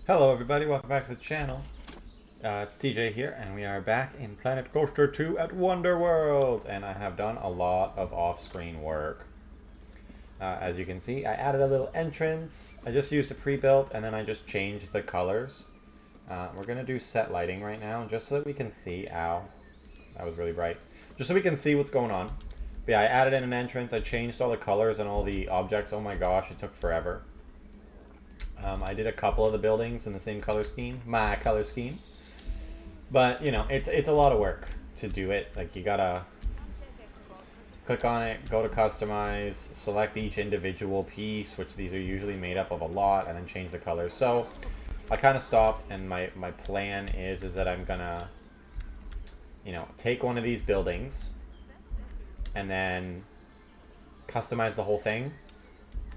Hello everybody, welcome back to the channel. It's TJ here, and we are back in PlanetCoaster2 at Wonder World, and I have done a lot of off-screen work. As you can see, I added a little entrance. I just used a pre-built, and then I just changed the colors. We're going to do set lighting right now, just so that we can see... Ow, that was really bright. Just so we can see what's going on. But yeah, I added in an entrance, I changed all the colors and all the objects. Oh my gosh, it took forever. I did a couple of the buildings in the same color scheme, my color scheme. But, you know, it's a lot of work to do it. Like, you gotta click on it, go to customize, select each individual piece, which these are usually made up of a lot, and then change the colors. So, I kind of stopped, and my plan is that I'm gonna, you know, take one of these buildings, and then customize the whole thing,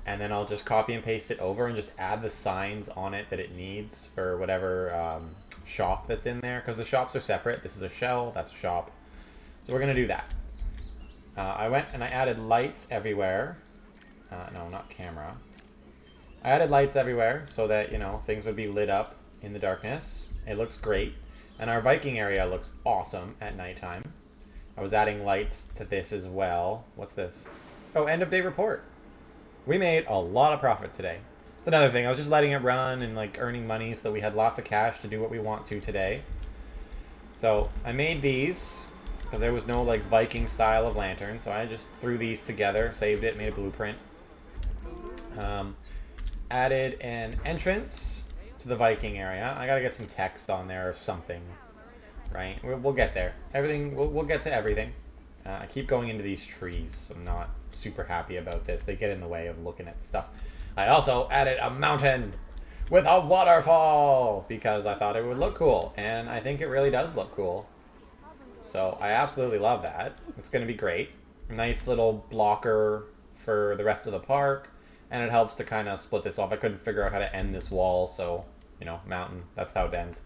and then I'll just copy and paste it over and just add the signs on it that it needs for whatever shop that's in there, because the shops are separate. This is a shell, that's a shop. So we're going to do that. I went and I added lights everywhere. No, not camera. I added lights everywhere so that, you know, things would be lit up in the darkness. It looks great. And our Viking area looks awesome at nighttime. I was adding lights to this as well. What's this? Oh, end of day report. We made a lot of profit today. That's another thing. I was just letting it run and like earning money so that we had lots of cash to do what we want to today. So I made these because there was no like Viking style of lantern. So I just threw these together, saved it, made a blueprint. Added an entrance to the Viking area. I gotta get some text on there or something, right? We'll get there. Everything. We'll get to everything. I keep going into these trees. I'm not super happy about this. They get in the way of looking at stuff. I also added a mountain with a waterfall because I thought it would look cool. And I think it really does look cool. So I absolutely love that. It's going to be great. A nice little blocker for the rest of the park. And it helps to kind of split this off. I couldn't figure out how to end this wall. So, you know, mountain. That's how it ends.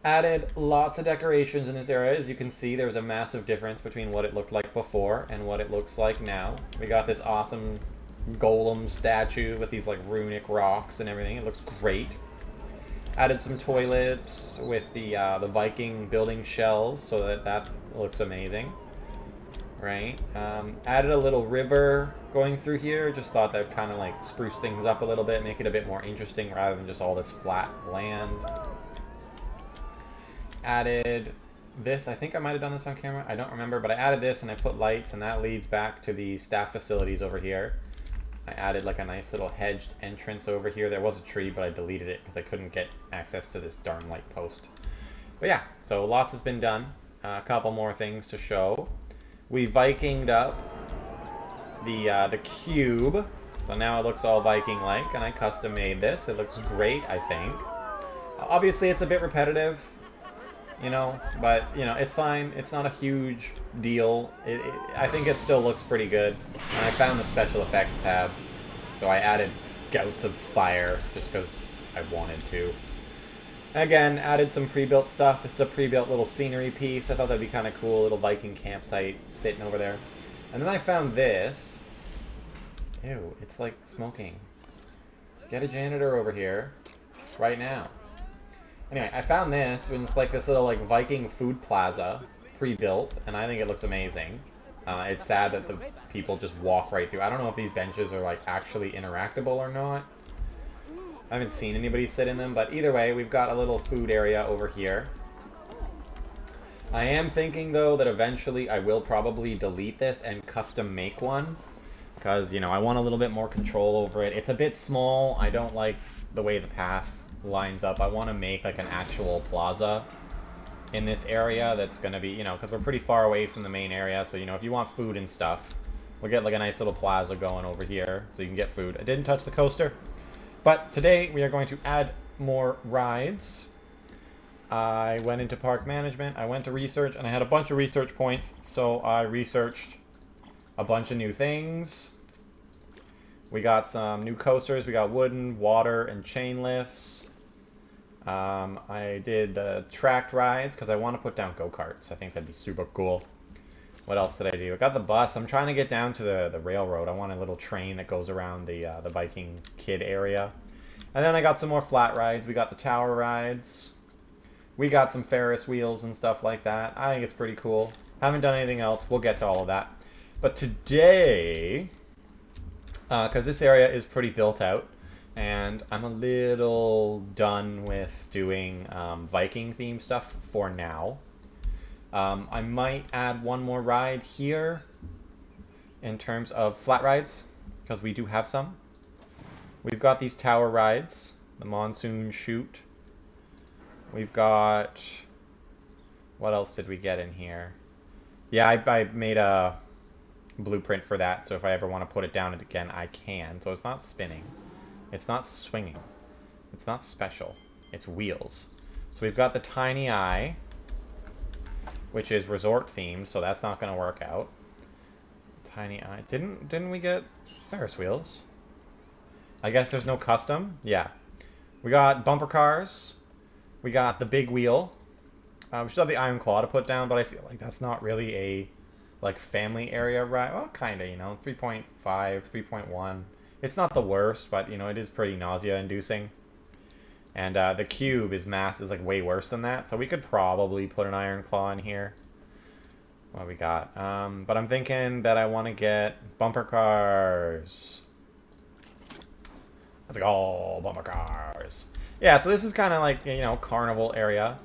Added lots of decorations in this area. As you can see, there's a massive difference between what it looked like before and what it looks like now. We got this awesome golem statue with these like runic rocks and everything. It looks great. Added some toilets with the Viking building shells so that looks amazing. Right? Added a little river going through here. Just thought that would kind of like spruce things up a little bit, make it a bit more interesting rather than just all this flat land. Added this. I think I might have done this on camera. I don't remember, but I added this and I put lights, and that leads back to the staff facilities over here. I added like a nice little hedged entrance over here. There was a tree, but I deleted it because I couldn't get access to this darn light post. But yeah, so lots has been done. A couple more things to show. We Vikinged up the cube, so now it looks all Viking-like, and I custom made this. It looks great, I think. Obviously, it's a bit repetitive. You know, but, you know, it's fine. It's not a huge deal. I think it still looks pretty good. And I found the special effects tab, so I added gouts of fire just because I wanted to. Again, added some pre-built stuff. This is a pre-built little scenery piece. I thought that'd be kind of cool. A little Viking campsite sitting over there. And then I found this. Ew, it's like smoking. Get a janitor over here right now. Anyway, I found this, and it's like this little like Viking food plaza, pre-built, and I think it looks amazing. It's sad that the people just walk right through. I don't know if these benches are like actually interactable or not. I haven't seen anybody sit in them, but either way, we've got a little food area over here. I am thinking though that eventually I will probably delete this and custom make one, because, you know, I want a little bit more control over it. It's a bit small. I don't like the way the path lines up. I want to make like an actual plaza in this area that's going to be, you know, because we're pretty far away from the main area, so, you know, if you want food and stuff, we'll get like a nice little plaza going over here so you can get food. I didn't touch the coaster, but today we are going to add more rides. I went into park management, I went to research, and I had a bunch of research points, so I researched a bunch of new things. We got some new coasters. We got wooden, water, and chain lifts. I did the tracked rides because I want to put down go-karts. I think that'd be super cool. What else did I do? I got the bus. I'm trying to get down to the railroad. I want a little train that goes around the Viking Kid area. And then I got some more flat rides. We got the tower rides. We got some Ferris wheels and stuff like that. I think it's pretty cool. Haven't done anything else. We'll get to all of that. But today, because this area is pretty built out, and I'm a little done with doing Viking themed stuff for now. I might add one more ride here in terms of flat rides, because we do have some. We've got these tower rides, the monsoon chute. We've got... What else did we get in here? Yeah, I made a blueprint for that, so if I ever want to put it down again, I can. So it's not spinning. It's not swinging. It's not special. It's wheels. So we've got the Tiny Eye, which is resort themed, so that's not going to work out. Tiny Eye. Didn't we get Ferris wheels? I guess there's no custom. Yeah. We got bumper cars. We got the big wheel. We should have the Iron Claw to put down, but I feel like that's not really a like family area ride. Well, kind of, you know, 3.5, 3.1. It's not the worst, but you know, it is pretty nausea-inducing. And the cube is like way worse than that, so we could probably put an Iron Claw in here. What we got? But I'm thinking that I want to get bumper cars. Let's go, bumper cars. Yeah, so this is kind of like, you know, carnival area.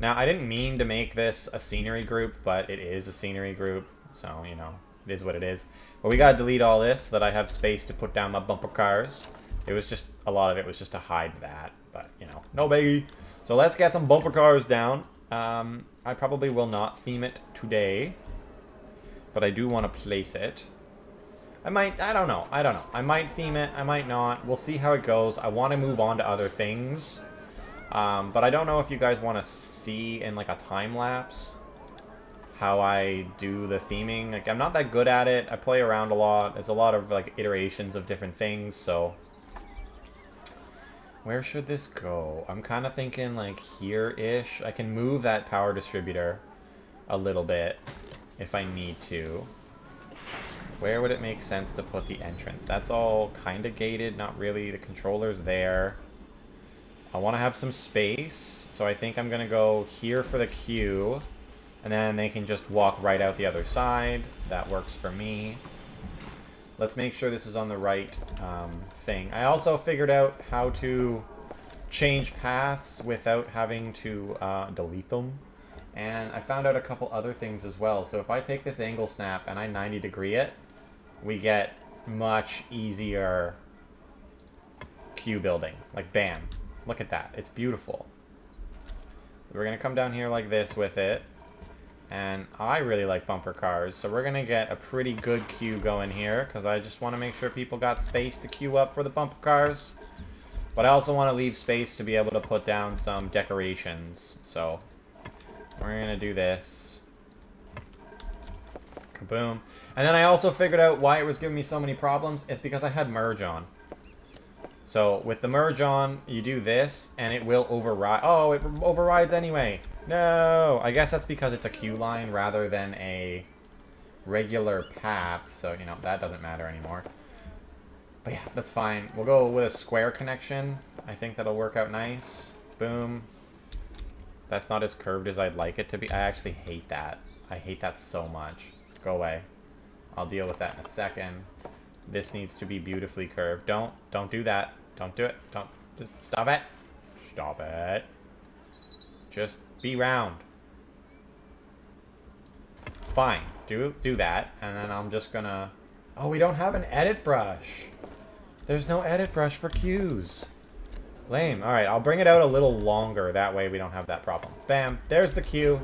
Now, I didn't mean to make this a scenery group, but it is a scenery group. So, you know, it is what it is. But we gotta delete all this so that I have space to put down my bumper cars. It was just, a lot of it was just to hide that. But, you know, no biggie. So let's get some bumper cars down. I probably will not theme it today. But I do want to place it. I don't know. I might theme it, I might not. We'll see how it goes. I want to move on to other things. But I don't know if you guys want to see in like a time lapse how I do the theming. Like, I'm not that good at it. I play around a lot. There's a lot of like iterations of different things, so where should this go? I'm kind of thinking like here-ish. I can move that power distributor a little bit if I need to. Where would it make sense to put the entrance? That's all kind of gated, not really. The controller's there. I want to have some space, so I think I'm going to go here for the queue, and then they can just walk right out the other side. That works for me. Let's make sure this is on the right thing. I also figured out how to change paths without having to delete them. And I found out a couple other things as well. So if I take this angle snap and I 90 degree it, we get much easier queue building. Like, bam. Look at that. It's beautiful. We're going to come down here like this with it. And I really like bumper cars, so we're going to get a pretty good queue going here, because I just want to make sure people got space to queue up for the bumper cars. But I also want to leave space to be able to put down some decorations. So we're going to do this. Kaboom. And then I also figured out why it was giving me so many problems. It's because I had merge on. So with the merge on, you do this, and it will override. Oh, it overrides anyway. No! I guess that's because it's a queue line rather than a regular path. So, you know, that doesn't matter anymore. But yeah, that's fine. We'll go with a square connection. I think that'll work out nice. Boom. That's not as curved as I'd like it to be. I actually hate that. I hate that so much. Go away. I'll deal with that in a second. This needs to be beautifully curved. Don't do that. Don't do it. Just stop it. Stop it. Just be round. Fine. Do that. And then I'm just gonna... Oh, we don't have an edit brush. There's no edit brush for queues. Lame. Alright, I'll bring it out a little longer. That way we don't have that problem. Bam. There's the queue.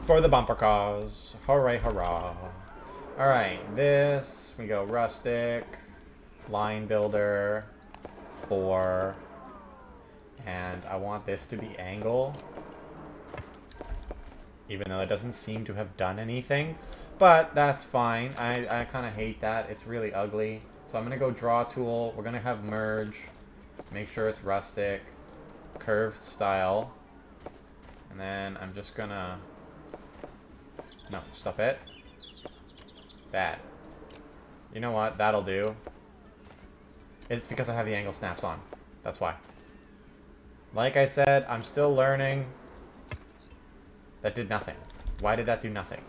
For the bumper cars. Hooray, hurrah. Alright, this. We go rustic. Line builder. 4. And I want this to be angle. Even though it doesn't seem to have done anything. But that's fine. I kind of hate that. It's really ugly. So I'm going to go draw tool. We're going to have merge. Make sure it's rustic. Curved style. And then I'm just going to... No, stop it. Bad. You know what? That'll do. It's because I have the angle snaps on. That's why. Like I said, I'm still learning. That did nothing. Why did that do nothing?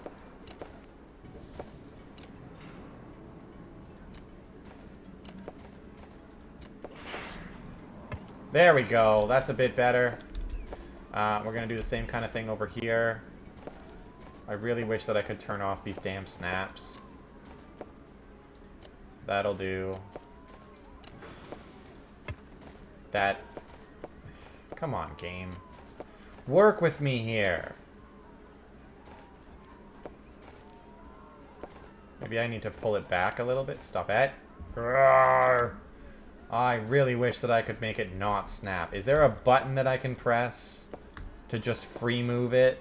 There we go. That's a bit better. We're going to do the same kind of thing over here. I really wish that I could turn off these damn snaps. That'll do. That... Come on, game. Work with me here. Maybe I need to pull it back a little bit. Stop it. Roar. I really wish that I could make it not snap. Is there a button that I can press to just free move it?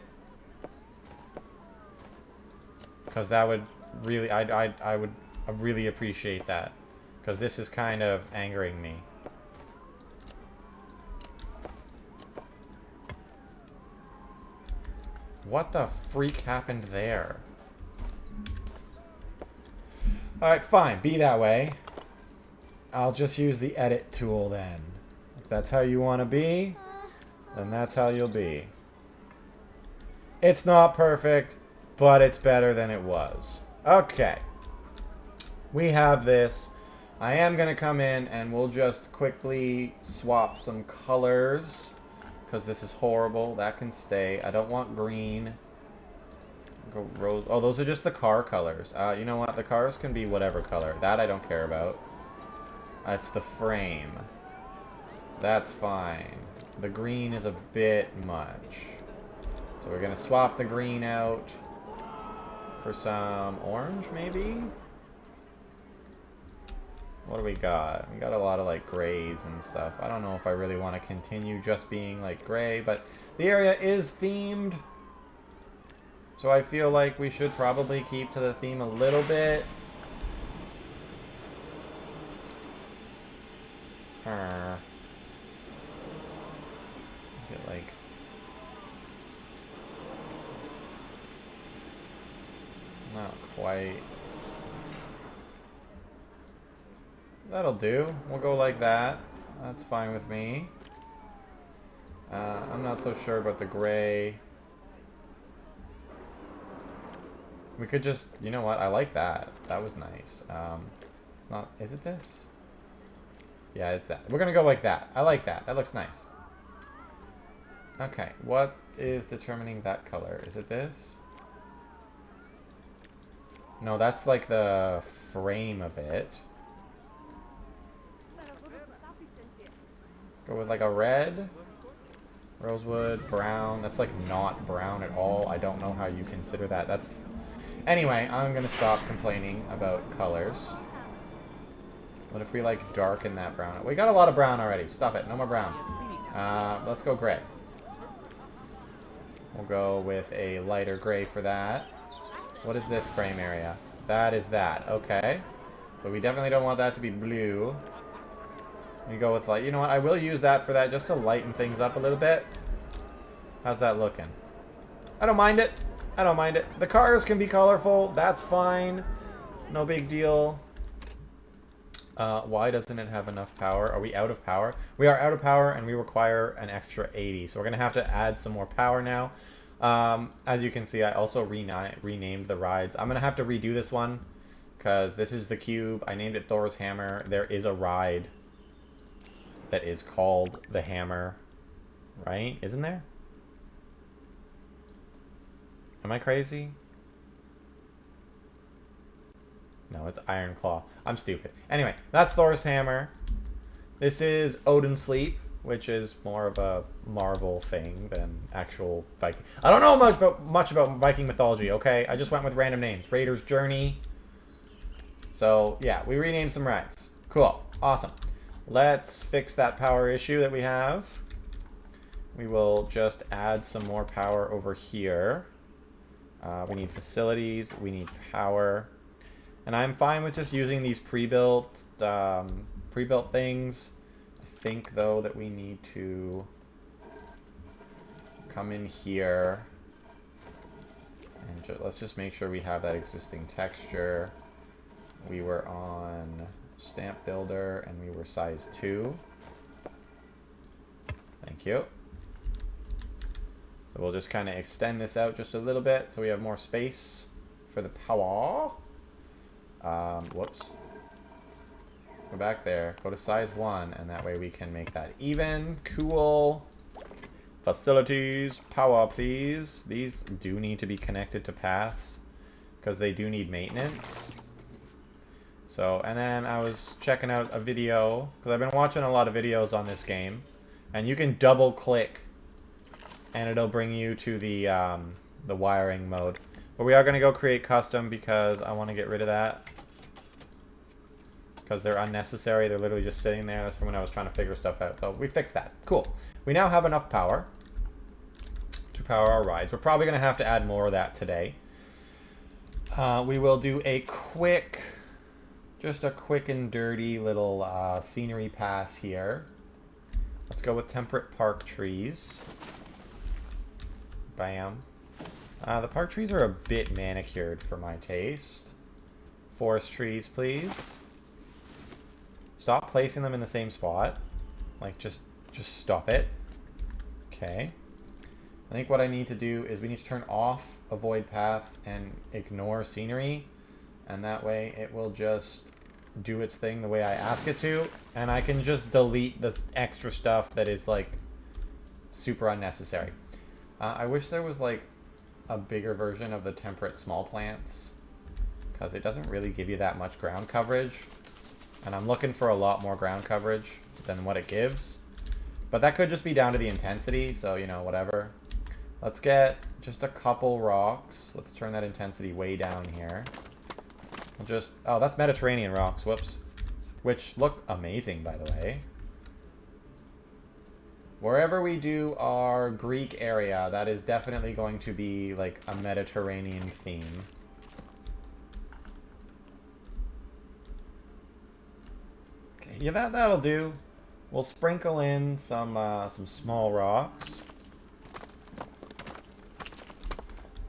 Because that would really... I would really appreciate that. Because this is kind of angering me. What the freak happened there? Alright, fine. Be that way. I'll just use the edit tool then. If that's how you want to be, then that's how you'll be. It's not perfect, but it's better than it was. Okay. We have this. I am going to come in and we'll just quickly swap some colors. Because this is horrible. That can stay. I don't want green. Go rose. Oh, those are just the car colors. You know what? The cars can be whatever color. That I don't care about. That's the frame. That's fine. The green is a bit much. So we're going to swap the green out for some orange, maybe? What do we got? We got a lot of, like, grays and stuff. I don't know if I really want to continue just being, like, gray, but the area is themed. So I feel like we should probably keep to the theme a little bit. Get, like... Not quite... That'll do. We'll go like that. That's fine with me. I'm not so sure about the gray. We could just... You know what? I like that. That was nice. It's not... Is it this? Yeah, it's that. We're gonna go like that. I like that. That looks nice. Okay. What is determining that color? Is it this? No, that's like the frame of it. Go with like a red, rosewood, brown. That's like not brown at all. I don't know how you consider that. That's... Anyway, I'm going to stop complaining about colors. What if we like darken that brown? We got a lot of brown already. Stop it. No more brown. Let's go gray. We'll go with a lighter gray for that. What is this frame area? That is that. Okay. So we definitely don't want that to be blue. We go with, like, you know what? I will use that for that just to lighten things up a little bit. How's that looking? I don't mind it. I don't mind it. The cars can be colorful. That's fine. No big deal. Why doesn't it have enough power? Are we out of power? We are out of power, and we require an extra 80. So we're going to have to add some more power now. As you can see, I also renamed the rides. I'm going to have to redo this one because this is the cube. I named it Thor's Hammer. There is a ride that is called the Hammer, right? Isn't there? Am I crazy? No, it's Iron Claw. I'm stupid. Anyway, that's Thor's Hammer. This is Odin's Sleep, which is more of a Marvel thing than actual Viking. I don't know much about Viking mythology, okay? I just went with random names. Raider's Journey. So, yeah, we renamed some rides. Cool. Awesome. Let's fix that power issue that we have. We will just add some more power over here. We need facilities. We need power. And I'm fine with just using these pre-built things. I think, though, that we need to come in here. And let's just make sure we have that existing texture. We were on Stamp Builder, and we were size 2. Thank you. So we'll just kind of extend this out just a little bit so we have more space for the power. Whoops. Go back there. Go to size 1, and that way we can make that even. Cool. Facilities. Power, please. These do need to be connected to paths because they do need maintenance. So, and then I was checking out a video, because I've been watching a lot of videos on this game, and you can double click and it'll bring you to the wiring mode. But we are going to go create custom because I want to get rid of that. Because they're unnecessary. They're literally just sitting there. That's from when I was trying to figure stuff out. So we fixed that. Cool. We now have enough power to power our rides. We're probably going to have to add more of that today. We will do a quick, just a quick and dirty little scenery pass here. Let's go with temperate park trees. Bam. The park trees are a bit manicured for my taste. Forest trees, please. Stop placing them in the same spot. Like, just stop it. Okay. I think what I need to do is we need to turn off avoid paths and ignore scenery. And that way it will just do its thing the way I ask it to. And I can just delete this extra stuff that is, like, super unnecessary. I wish there was, like, a bigger version of the temperate small plants, because it doesn't really give you that much ground coverage. And I'm looking for a lot more ground coverage than what it gives. But that could just be down to the intensity, so, you know, whatever. Let's get just a couple rocks. Let's turn that intensity way down here. We'll just... Oh, that's Mediterranean rocks. Whoops. Which look amazing, by the way. Wherever we do our Greek area, that is definitely going to be, like, a Mediterranean theme. Okay, yeah, that'll do. We'll sprinkle in some small rocks.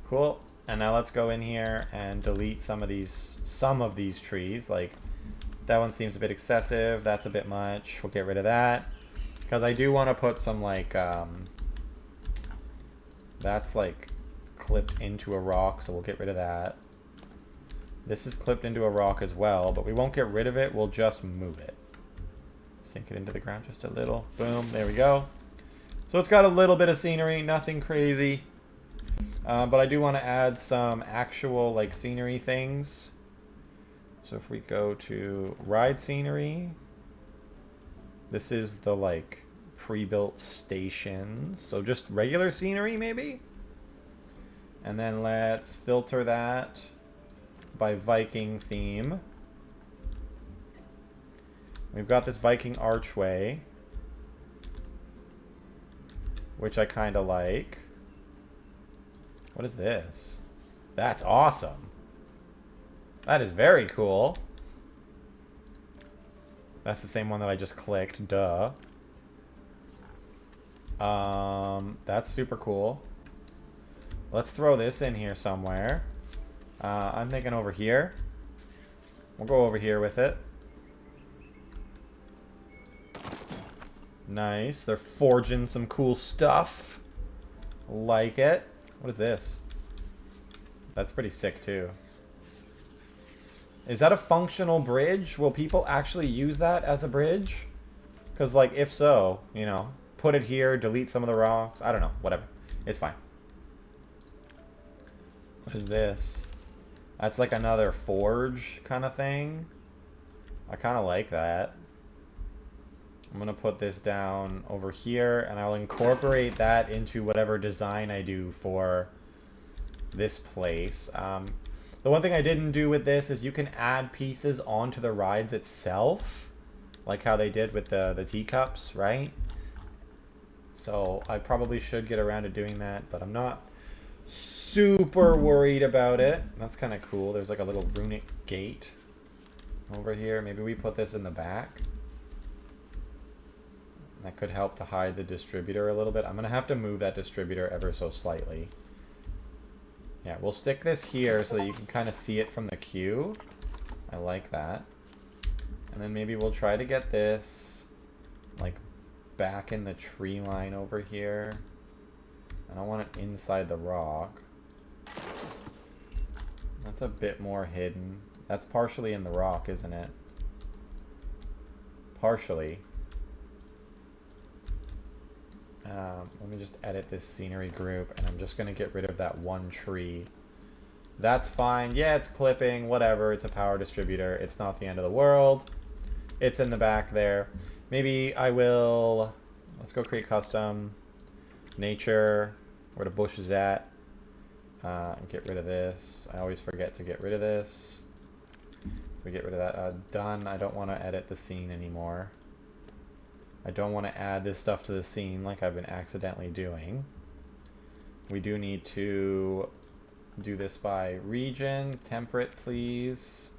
Cool. And now let's go in here and delete some of these trees. Like, that one seems a bit excessive. That's a bit much. We'll get rid of that. Because I do want to put some, like, that's, like, clipped into a rock, so we'll get rid of that. This is clipped into a rock as well, but we won't get rid of it. We'll just move it. Sink it into the ground just a little. Boom. There we go. So it's got a little bit of scenery. Nothing crazy. But I do want to add some actual, like, scenery things. So if we go to ride scenery... This is the, like, pre-built stations. So just regular scenery, maybe? And then let's filter that by Viking theme. We've got this Viking archway, which I kind of like. What is this? That's awesome. That is very cool. That's the same one that I just clicked, duh. That's super cool. Let's throw this in here somewhere. I'm thinking over here. We'll go over here with it. Nice. They're forging some cool stuff. Like it. What is this? That's pretty sick too. Is that a functional bridge? Will people actually use that as a bridge? Because, like, if so, you know, put it here, delete some of the rocks. I don't know. Whatever. It's fine. What is this? That's like another forge kind of thing. I kind of like that. I'm going to put this down over here, and I'll incorporate that into whatever design I do for this place. The one thing I didn't do with this is you can add pieces onto the rides itself, like how they did with the teacups, right? So I probably should get around to doing that, but I'm not super worried about it. That's kind of cool. There's like a little runic gate over here. Maybe we put this in the back. That could help to hide the distributor a little bit. I'm going to have to move that distributor ever so slightly. Yeah, we'll stick this here so that you can kind of see it from the queue. I like that. And then maybe we'll try to get this, like, back in the tree line over here. I don't want it inside the rock. That's a bit more hidden. That's partially in the rock, isn't it? Partially. Let me just edit this scenery group, and I'm just going to get rid of that one tree. That's fine. Yeah, it's clipping. Whatever. It's a power distributor. It's not the end of the world. It's in the back there. Maybe I will... Let's go create custom. Nature. Where the bush is at. Get rid of this. I always forget to get rid of this. We get rid of that. Done. I don't want to edit the scene anymore. I don't want to add this stuff to the scene like I've been accidentally doing. We do need to do this by region. Temperate, please.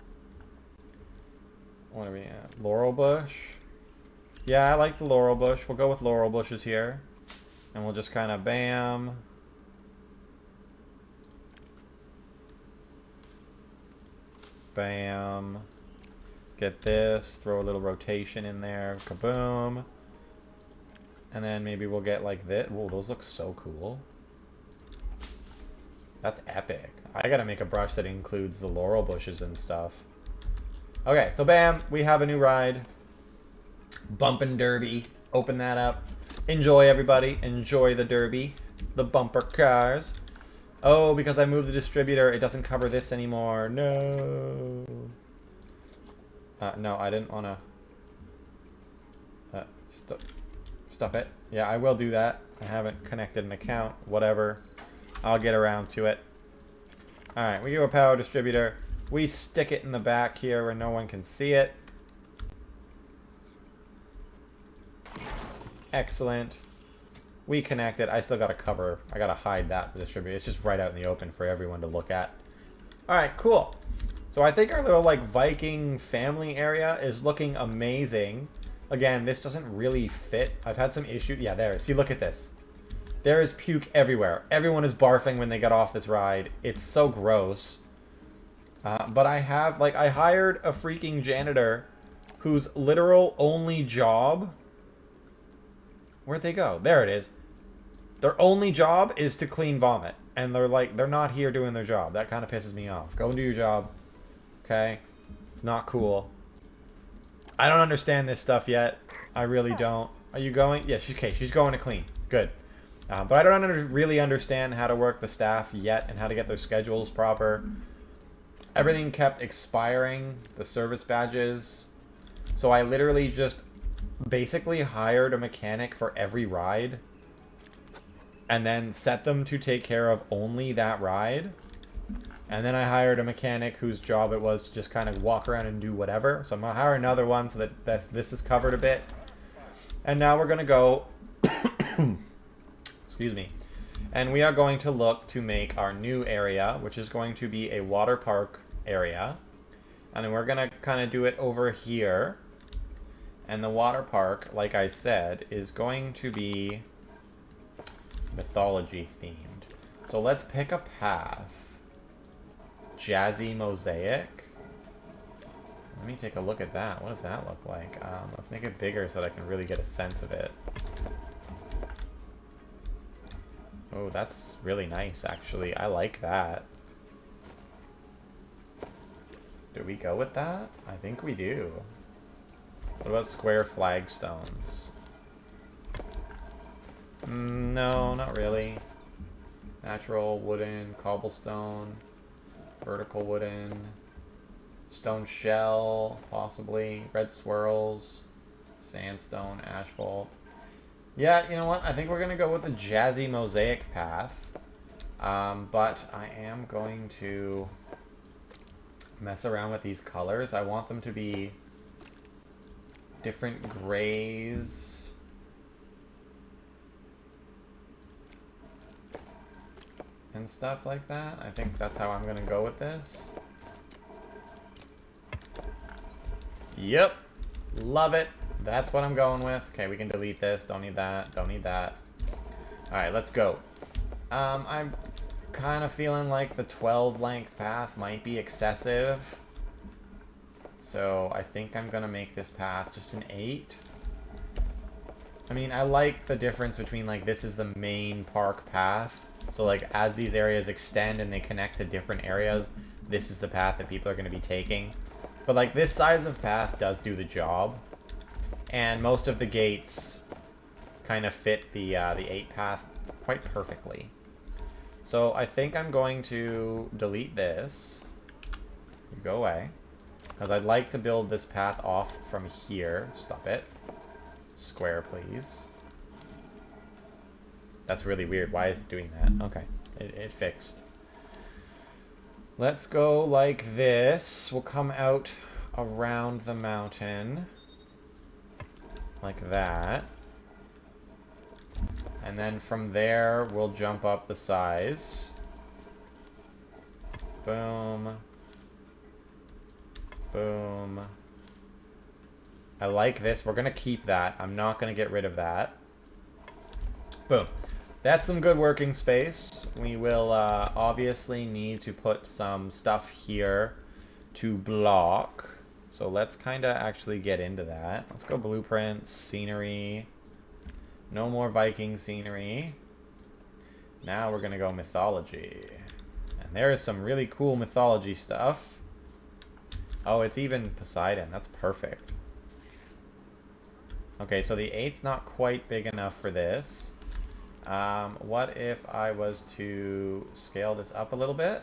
What are we at? Laurel bush. Yeah, I like the laurel bush. We'll go with laurel bushes here. And we'll just kind of bam. Bam. Get this. Throw a little rotation in there. Kaboom. And then maybe we'll get like this. Whoa, those look so cool. That's epic. I gotta make a brush that includes the laurel bushes and stuff. Okay, so bam. We have a new ride. Bumpin' Derby. Open that up. Enjoy, everybody. Enjoy the Derby. The bumper cars. Oh, because I moved the distributor, it doesn't cover this anymore. No. No, I didn't want to... Stop it. Yeah, I will do that. I haven't connected an account. Whatever. I'll get around to it. Alright, we do a power distributor. We stick it in the back here where no one can see it. Excellent. We connect it. I still got to cover. I got to hide that distributor. It's just right out in the open for everyone to look at. Alright, cool. So I think our little like Viking family area is looking amazing. Again, this doesn't really fit. I've had some issues. Yeah, there. See, look at this. There is puke everywhere. Everyone is barfing when they get off this ride. It's so gross. But I have, like, I hired a freaking janitor whose literal only job... Where'd they go? There it is. Their only job is to clean vomit. And they're like, they're not here doing their job. That kind of pisses me off. Go and do your job. Okay? It's not cool. I don't understand this stuff yet. I really don't. Are you going? Yeah, okay, she's going to clean. Good. But I don't really understand how to work the staff yet and how to get their schedules proper. Everything kept expiring, the service badges. So I literally just basically hired a mechanic for every ride and then set them to take care of only that ride. And then I hired a mechanic whose job it was to just kind of walk around and do whatever. So I'm going to hire another one so that this is covered a bit. And now we're going to go... Excuse me. And we are going to look to make our new area, which is going to be a water park area. And then we're going to kind of do it over here. And the water park, like I said, is going to be mythology themed. So let's pick a path. Jazzy mosaic. Let me take a look at that. What does that look like? Let's make it bigger so that I can really get a sense of it. Oh, that's really nice, actually. I like that. Do we go with that? I think we do. What about square flagstones? No, not really. Natural, wooden, cobblestone, vertical wooden, stone shell, possibly, red swirls, sandstone, asphalt. Yeah, you know what? I think we're going to go with the jazzy mosaic path. But I am going to mess around with these colors. I want them to be different grays. And stuff like that. I think that's how I'm going to go with this. Yep. Love it. That's what I'm going with. Okay, we can delete this. Don't need that. Don't need that. Alright, let's go. I'm kind of feeling like the 12 length path might be excessive. So I think I'm going to make this path just an 8. I mean, I like the difference between, like, this is the main park path. So, like, as these areas extend and they connect to different areas, this is the path that people are going to be taking. But, like, this size of path does do the job. And most of the gates kind of fit the 8 path quite perfectly. So, I think I'm going to delete this. You go away. Because I'd like to build this path off from here. Stop it. Square, please. That's really weird. Why is it doing that? Okay. It fixed. Let's go like this. We'll come out around the mountain. Like that. And then from there, we'll jump up the size. Boom. Boom. I like this. We're going to keep that. I'm not going to get rid of that. Boom. That's some good working space. We will obviously need to put some stuff here to block. So let's kind of actually get into that. Let's go blueprints, scenery. No more Viking scenery. Now we're going to go mythology. And there is some really cool mythology stuff. Oh, it's even Poseidon. That's perfect. Okay, so the 8's not quite big enough for this. What if I was to scale this up a little bit?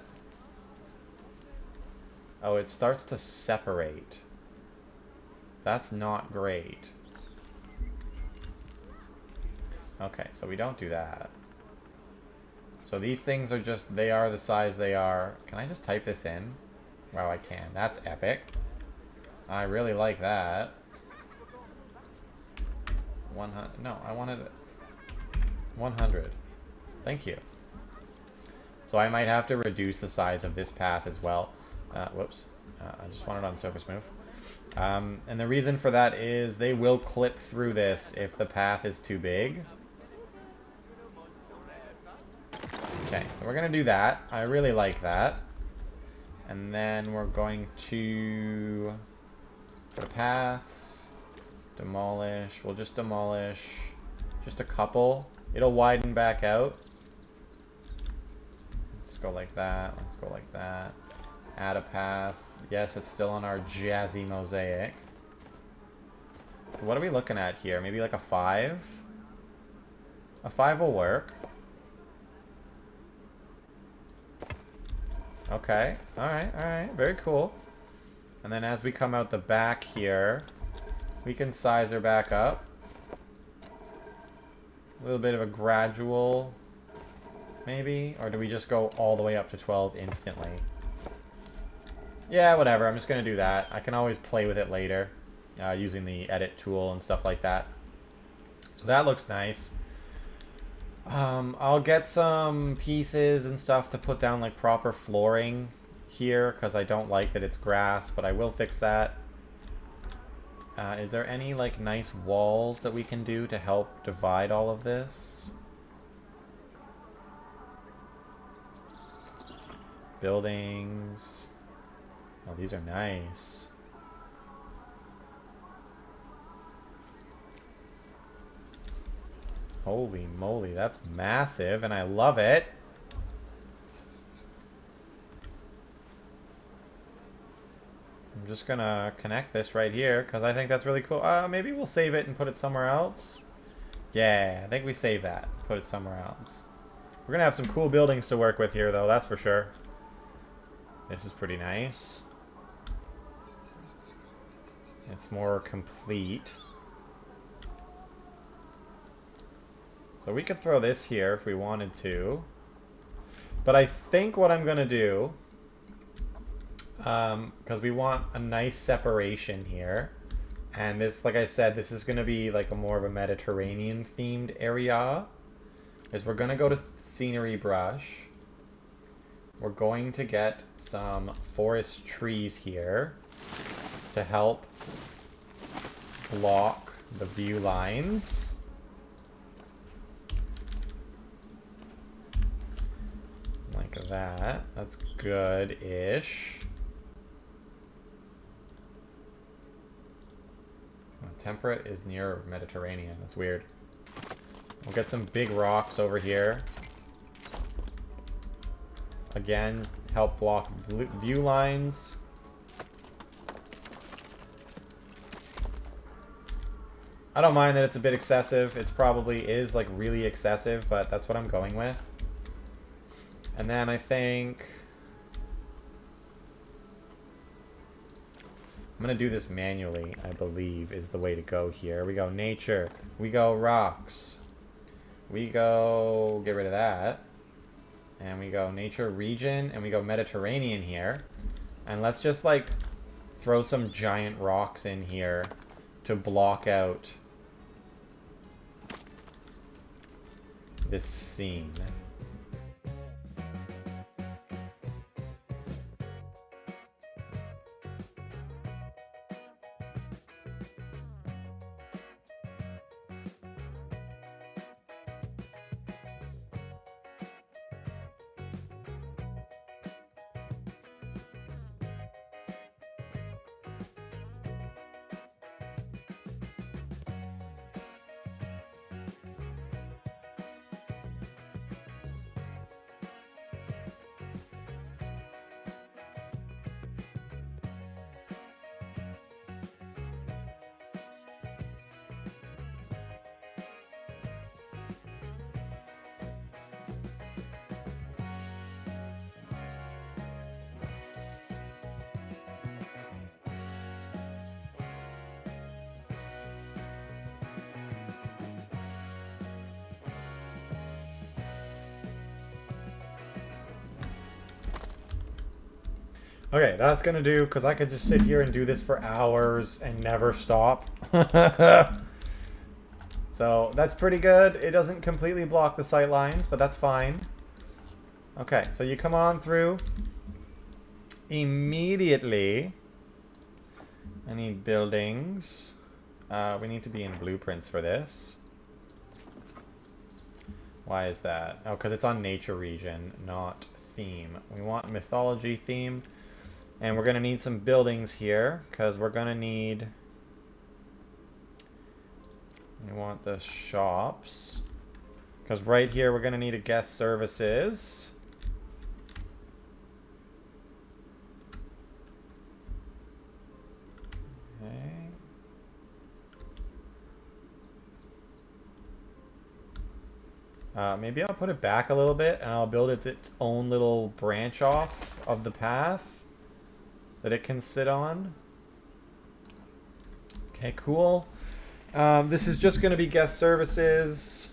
Oh, it starts to separate. That's not great. Okay, so we don't do that. So these things are just, they are the size they are. Can I just type this in? Wow, I can. That's epic. I really like that. 100. No, I wanted it. 100. Thank you. So I might have to reduce the size of this path as well. Whoops. I just want it on surface move. And the reason for that is they will clip through this if the path is too big. Okay, so we're going to do that. I really like that. And then we're going to go to paths, demolish. We'll just demolish just a couple. It'll widen back out. Let's go like that. Let's go like that. Add a path. Yes, it's still on our jazzy mosaic. What are we looking at here? Maybe like a 5? A 5 will work. Okay. Alright, alright. Very cool. And then as we come out the back here, we can size her back up. A little bit of a gradual, maybe? Or do we just go all the way up to 12 instantly? Yeah, whatever. I'm just going to do that. I can always play with it later using the edit tool and stuff like that. So that looks nice. I'll get some pieces and stuff to put down like proper flooring here because I don't like that it's grass, but I will fix that. Is there any like nice walls that we can do to help divide all of this? Buildings. Oh, these are nice. Holy moly, that's massive and I love it. I'm just gonna connect this right here because I think that's really cool. Maybe we'll save it and put it somewhere else. Yeah, I think we save that. Put it somewhere else. We're gonna have some cool buildings to work with here though, that's for sure. This is pretty nice. It's more complete. So we could throw this here if we wanted to. But I think what I'm gonna do, because we want a nice separation here. And this, like I said, this is going to be like a more of a Mediterranean themed area. Is we're going to go to scenery brush. We're going to get some forest trees here to help block the view lines. Like that. That's good-ish. temperate is near Mediterranean. That's weird. We'll get some big rocks over here. Again, help block view lines. I don't mind that it's a bit excessive. It probably is like really excessive, but that's what I'm going with. And then I think I'm going to do this manually, I believe, is the way to go here. We go nature. We go rocks. We go get rid of that. And we go nature region. And we go Mediterranean here. And let's just like throw some giant rocks in here to block out this scene. Okay, that's going to do, because I could just sit here and do this for hours and never stop. So that's pretty good. It doesn't completely block the sight lines, but that's fine. Okay, so you come on through. Immediately, I need buildings. We need to be in blueprints for this. Why is that? Oh, because it's on nature region, not theme. We want mythology theme. And we're going to need some buildings here, because we're going to need... We want the shops. Because right here we're going to need a guest services. Okay. Maybe I'll put it back a little bit, and I'll build it its own little branch off of the path that it can sit on. Okay, cool. This is just going to be guest services.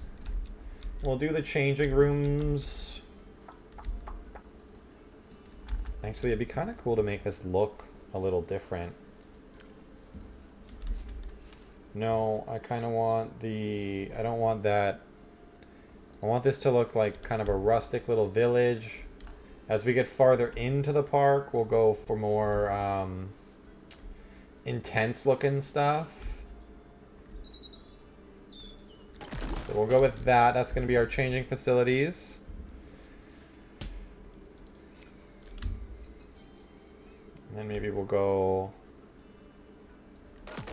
We'll do the changing rooms. Actually, it'd be kind of cool to make this look a little different. No, I kind of want the... I don't want that. I want this to look like kind of a rustic little village. As we get farther into the park, we'll go for more intense looking stuff. So we'll go with that. That's going to be our changing facilities. And then maybe we'll go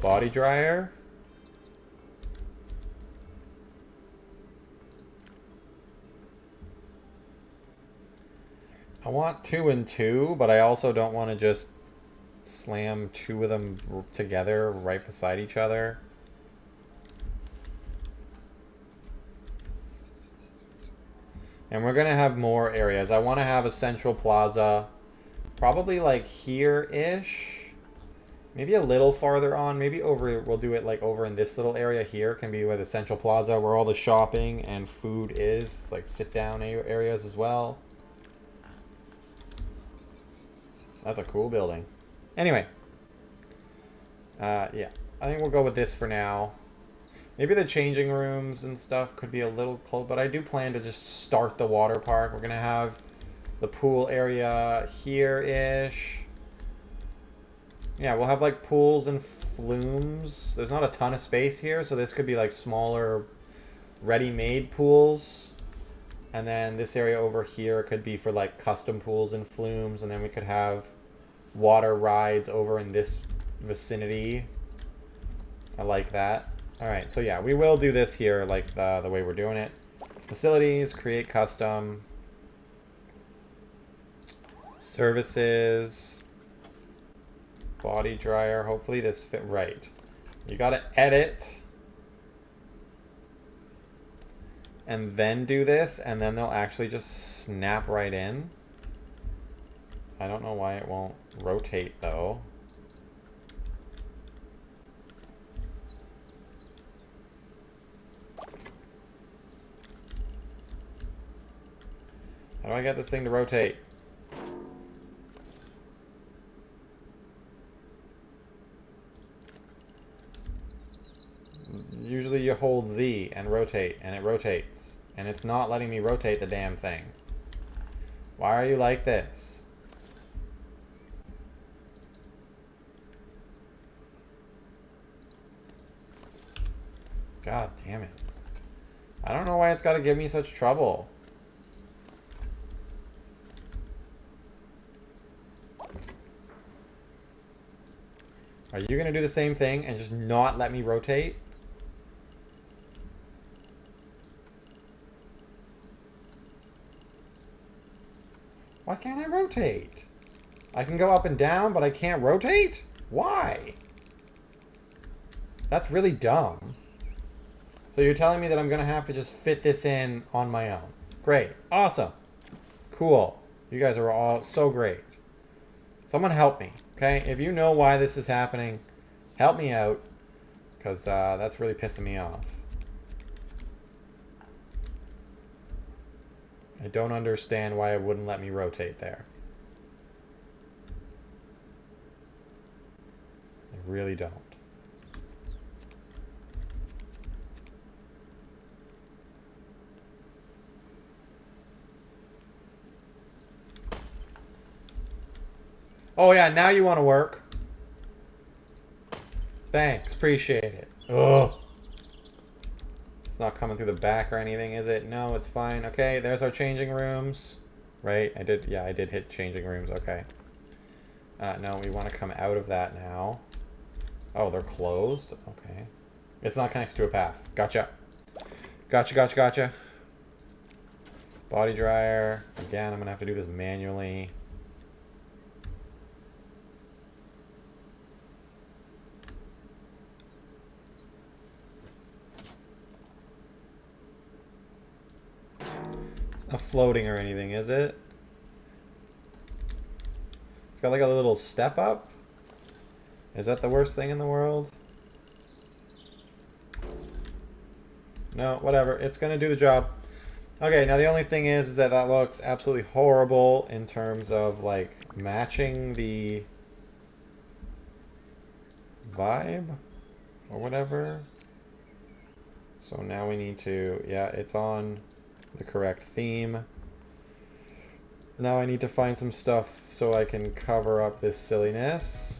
body dryer. I want 2 and 2, but I also don't want to just slam 2 of them together right beside each other. And we're going to have more areas. I want to have a central plaza, probably like here-ish. Maybe a little farther on. Maybe over, we'll do it like over in this little area here can be where the central plaza, where all the shopping and food is. It's like sit-down areas as well. That's a cool building. Anyway. Yeah. I think we'll go with this for now. Maybe the changing rooms and stuff could be a little close, but I do plan to just start the water park. We're going to have the pool area here-ish. Yeah, we'll have like pools and flumes. There's not a ton of space here, so this could be like smaller ready-made pools. And then this area over here could be for like custom pools and flumes, and then we could have water rides over in this vicinity. I like that. Alright, so yeah, we will do this here like the way we're doing it. Facilities, create custom. Services. Body dryer. Hopefully this fit right. You gotta edit. And then do this, and then they'll actually just snap right in. I don't know why it won't rotate though. How do I get this thing to rotate? Usually you hold Z and rotate, and it rotates. And it's not letting me rotate the damn thing. Why are you like this? God damn it. I don't know why it's got to give me such trouble. Are you going to do the same thing and just not let me rotate? Why can't I rotate? I can go up and down, but I can't rotate? Why? That's really dumb. So you're telling me that I'm going to have to just fit this in on my own. Great. Awesome. Cool. You guys are all so great. Someone help me, okay? If you know why this is happening, help me out, because that's really pissing me off. I don't understand why it wouldn't let me rotate there. I really don't. Oh yeah, now you want to work. Thanks, appreciate it. Ugh. It's not coming through the back or anything, is it? No, it's fine. Okay, there's our changing rooms. Right? I did hit changing rooms. Okay. No, we want to come out of that now. Oh, they're closed? Okay. It's not connected to a path. Gotcha. Gotcha. Body dryer. Again, I'm going to have to do this manually. It's not floating or anything, is it? It's got like a little step up. Is that the worst thing in the world? No, whatever. It's going to do the job. Okay, now the only thing is that that looks absolutely horrible in terms of like matching the vibe or whatever. So now we need to, yeah, it's on the correct theme. Now I need to find some stuff so I can cover up this silliness.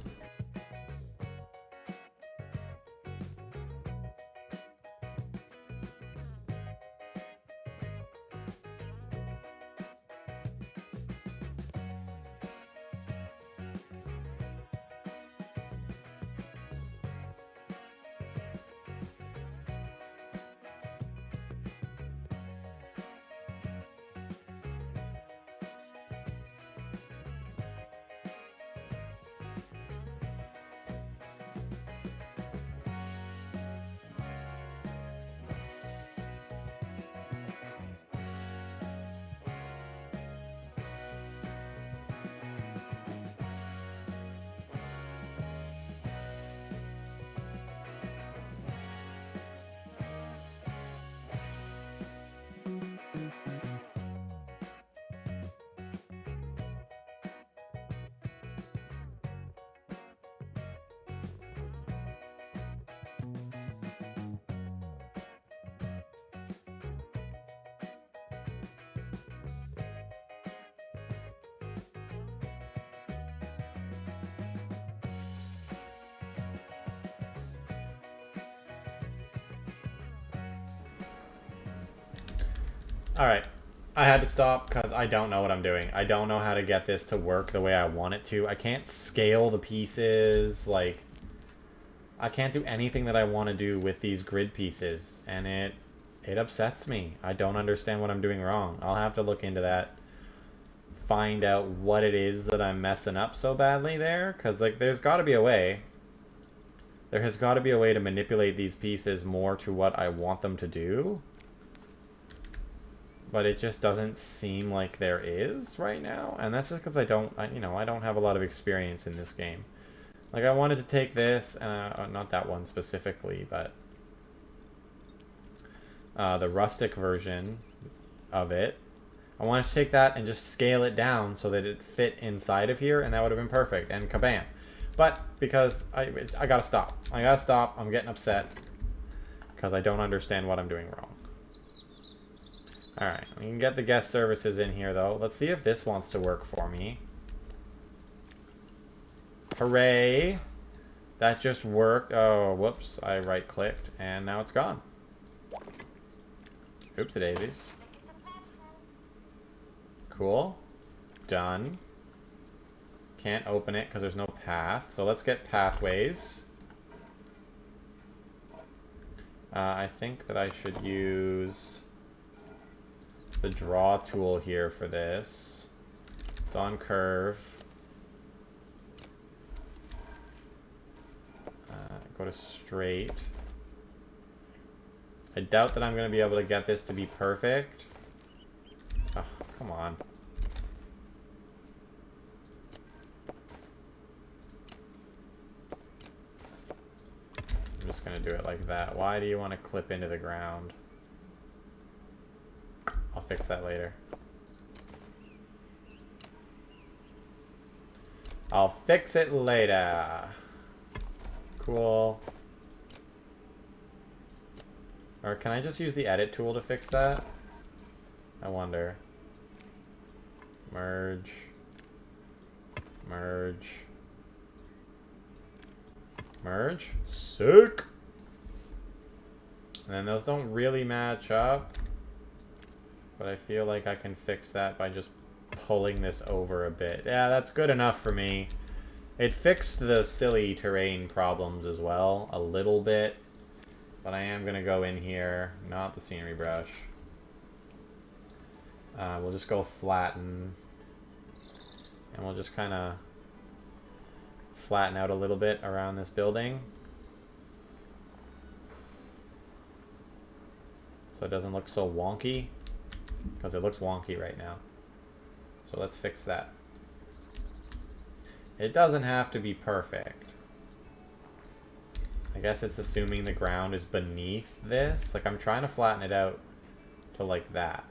Alright, I had to stop because I don't know what I'm doing. I don't know how to get this to work the way I want it to. I can't scale the pieces, like... I can't do anything that I want to do with these grid pieces, and it upsets me. I don't understand what I'm doing wrong. I'll have to look into that, find out what it is that I'm messing up so badly there, because like there's got to be a way. There has got to be a way to manipulate these pieces more to what I want them to do. But it just doesn't seem like there is right now, and that's just because I don't have a lot of experience in this game. Like, I wanted to take this, not that one specifically, but the rustic version of it. I wanted to take that and just scale it down so that it fit inside of here, and that would have been perfect, and kabam. But because I gotta stop. I gotta stop. I'm getting upset because I don't understand what I'm doing wrong. Alright, we can get the guest services in here, though. Let's see if this wants to work for me. Hooray! That just worked. Oh, whoops. I right-clicked, and now it's gone. Oopsie-daisies. Cool. Done. Can't open it because there's no path. So let's get pathways. I think that I should use the draw tool here for this. It's on curve. Go to straight. I doubt that I'm going to be able to get this to be perfect. Oh, come on. I'm just going to do it like that. Why do you want to clip into the ground? I'll fix that later. I'll fix it later. Cool. Or can I just use the edit tool to fix that? I wonder. Merge. Merge. Merge. Sick! And then those don't really match up. But I feel like I can fix that by just pulling this over a bit. Yeah, that's good enough for me. It fixed the silly terrain problems as well, a little bit. But I am going to go in here, not the scenery brush. We'll just go flatten. And we'll just kind of flatten out a little bit around this building. So it doesn't look so wonky. Because it looks wonky right now. So let's fix that. It doesn't have to be perfect. I guess it's assuming the ground is beneath this. Like, I'm trying to flatten it out to like that.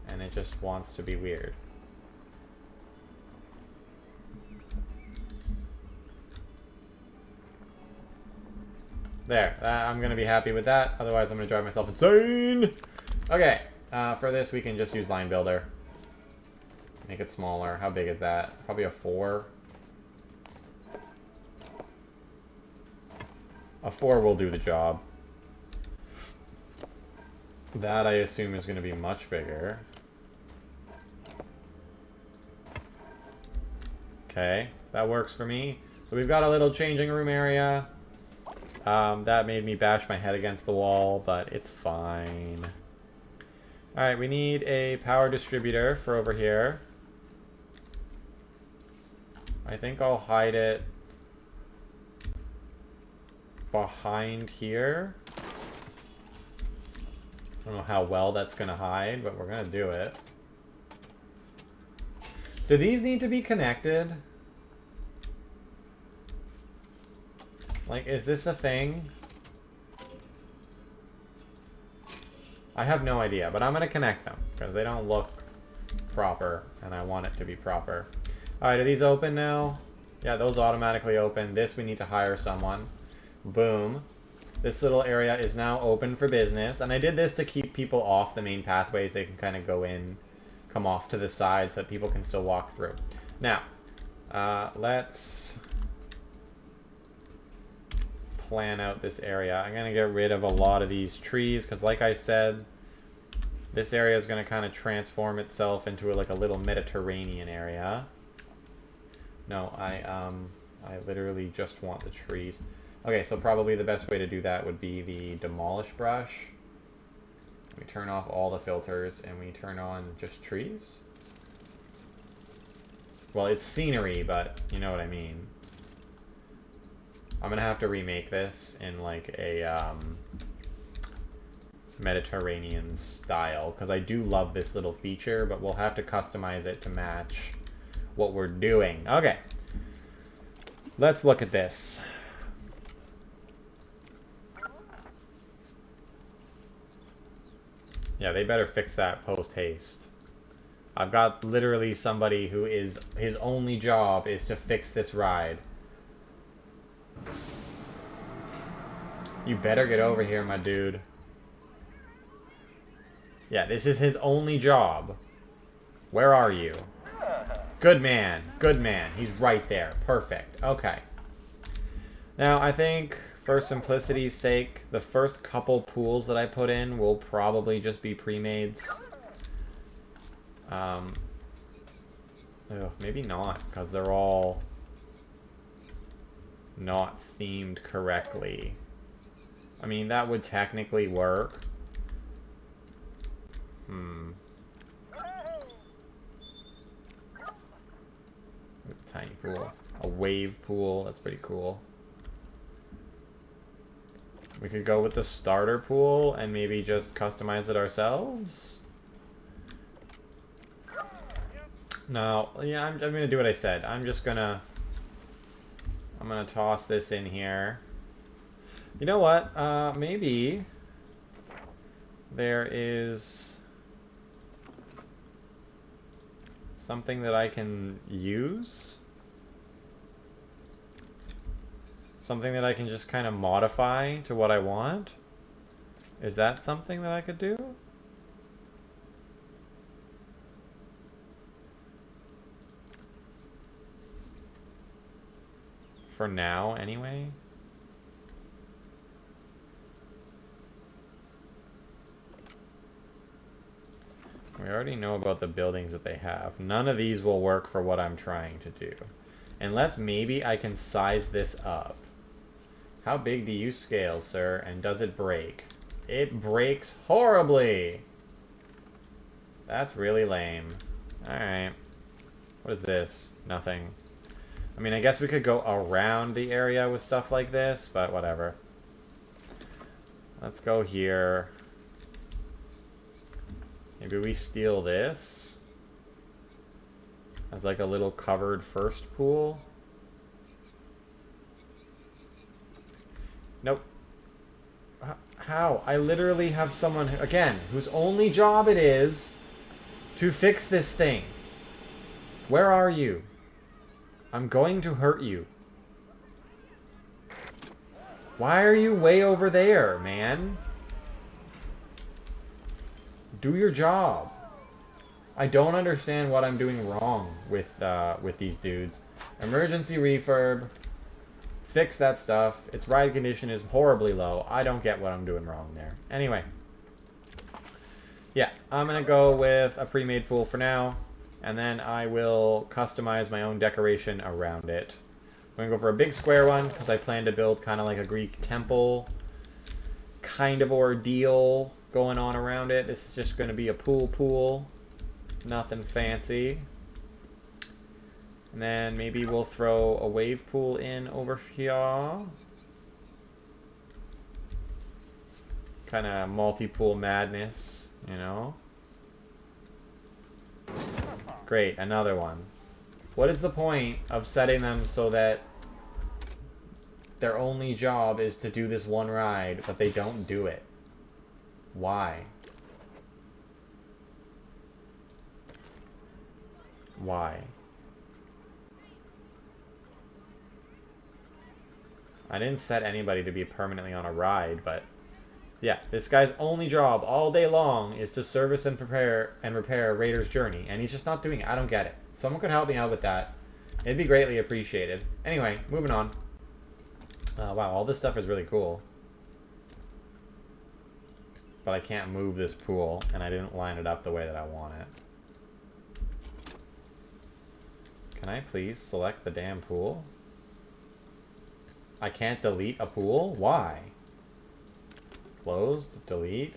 And it just wants to be weird. There. I'm going to be happy with that. Otherwise, I'm going to drive myself insane. Okay. For this, we can just use line builder. Make it smaller. How big is that? Probably a 4. A 4 will do the job. That, I assume, is going to be much bigger. Okay, that works for me. So we've got a little changing room area. That made me bash my head against the wall, but it's fine. Alright, we need a power distributor for over here. I think I'll hide it behind here. I don't know how well that's going to hide, but we're going to do it. Do these need to be connected? Like, is this a thing? I have no idea, but I'm going to connect them because they don't look proper and I want it to be proper. Alright, are these open now? Yeah, those automatically open. This, we need to hire someone. Boom. This little area is now open for business. And I did this to keep people off the main pathways. They can kind of go in, come off to the side so that people can still walk through. Now, let's plan out this area. I'm going to get rid of a lot of these trees because, like I said, this area is going to kind of transform itself into like a little Mediterranean area. No, I I literally just want the trees. Okay, so probably the best way to do that would be the demolish brush. We turn off all the filters and we turn on just trees. Well, it's scenery, but you know what I mean. I'm gonna have to remake this in like a Mediterranean style, because I do love this little feature, but we'll have to customize it to match what we're doing. Okay, let's look at this. Yeah, they better fix that post-haste. I've got literally somebody who is, his only job is to fix this ride. You better get over here, my dude. Yeah, this is his only job. Where are you? Good man. Good man. He's right there. Perfect. Okay. Now, I think, for simplicity's sake, the first couple pools that I put in will probably just be pre-mades. Maybe not, because they're all not themed correctly. I mean, that would technically work. Tiny pool. A wave pool. That's pretty cool. We could go with the starter pool and maybe just customize it ourselves. No, yeah, I'm gonna do what I said. I'm gonna toss this in here. You know what? Maybe there is something that I can use. Something that I can just kind of modify to what I want. Is that something that I could do? For now, anyway. We already know about the buildings that they have. None of these will work for what I'm trying to do. Unless maybe I can size this up. How big do you scale, sir? And does it break? It breaks horribly! That's really lame. Alright. What is this? Nothing. I mean, I guess we could go around the area with stuff like this, but whatever. Let's go here. Maybe we steal this as like a little covered first pool. Nope. How? I literally have someone, again, whose only job it is to fix this thing. Where are you? I'm going to hurt you. Why are you way over there, man? Do your job. I don't understand what I'm doing wrong with these dudes. Emergency refurb. Fix that stuff. Its ride condition is horribly low. I don't get what I'm doing wrong there. Anyway. Yeah, I'm going to go with a pre-made pool for now. And then I will customize my own decoration around it. I'm going to go for a big square one because I plan to build kind of like a Greek temple kind of ordeal going on around it. This is just going to be a pool. Nothing fancy. And then maybe we'll throw a wave pool in over here. Kind of multi-pool madness, you know? Great, another one. What is the point of setting them so that their only job is to do this one ride, but they don't do it? Why? Why? I didn't set anybody to be permanently on a ride, but yeah, this guy's only job all day long is to service and prepare and repair Raider's Journey, and he's just not doing it. I don't get it. Someone could help me out with that. It'd be greatly appreciated. Anyway, moving on. Wow, all this stuff is really cool. But I can't move this pool, and I didn't line it up the way that I want it. Can I please select the damn pool? I can't delete a pool? Why? Closed? Delete?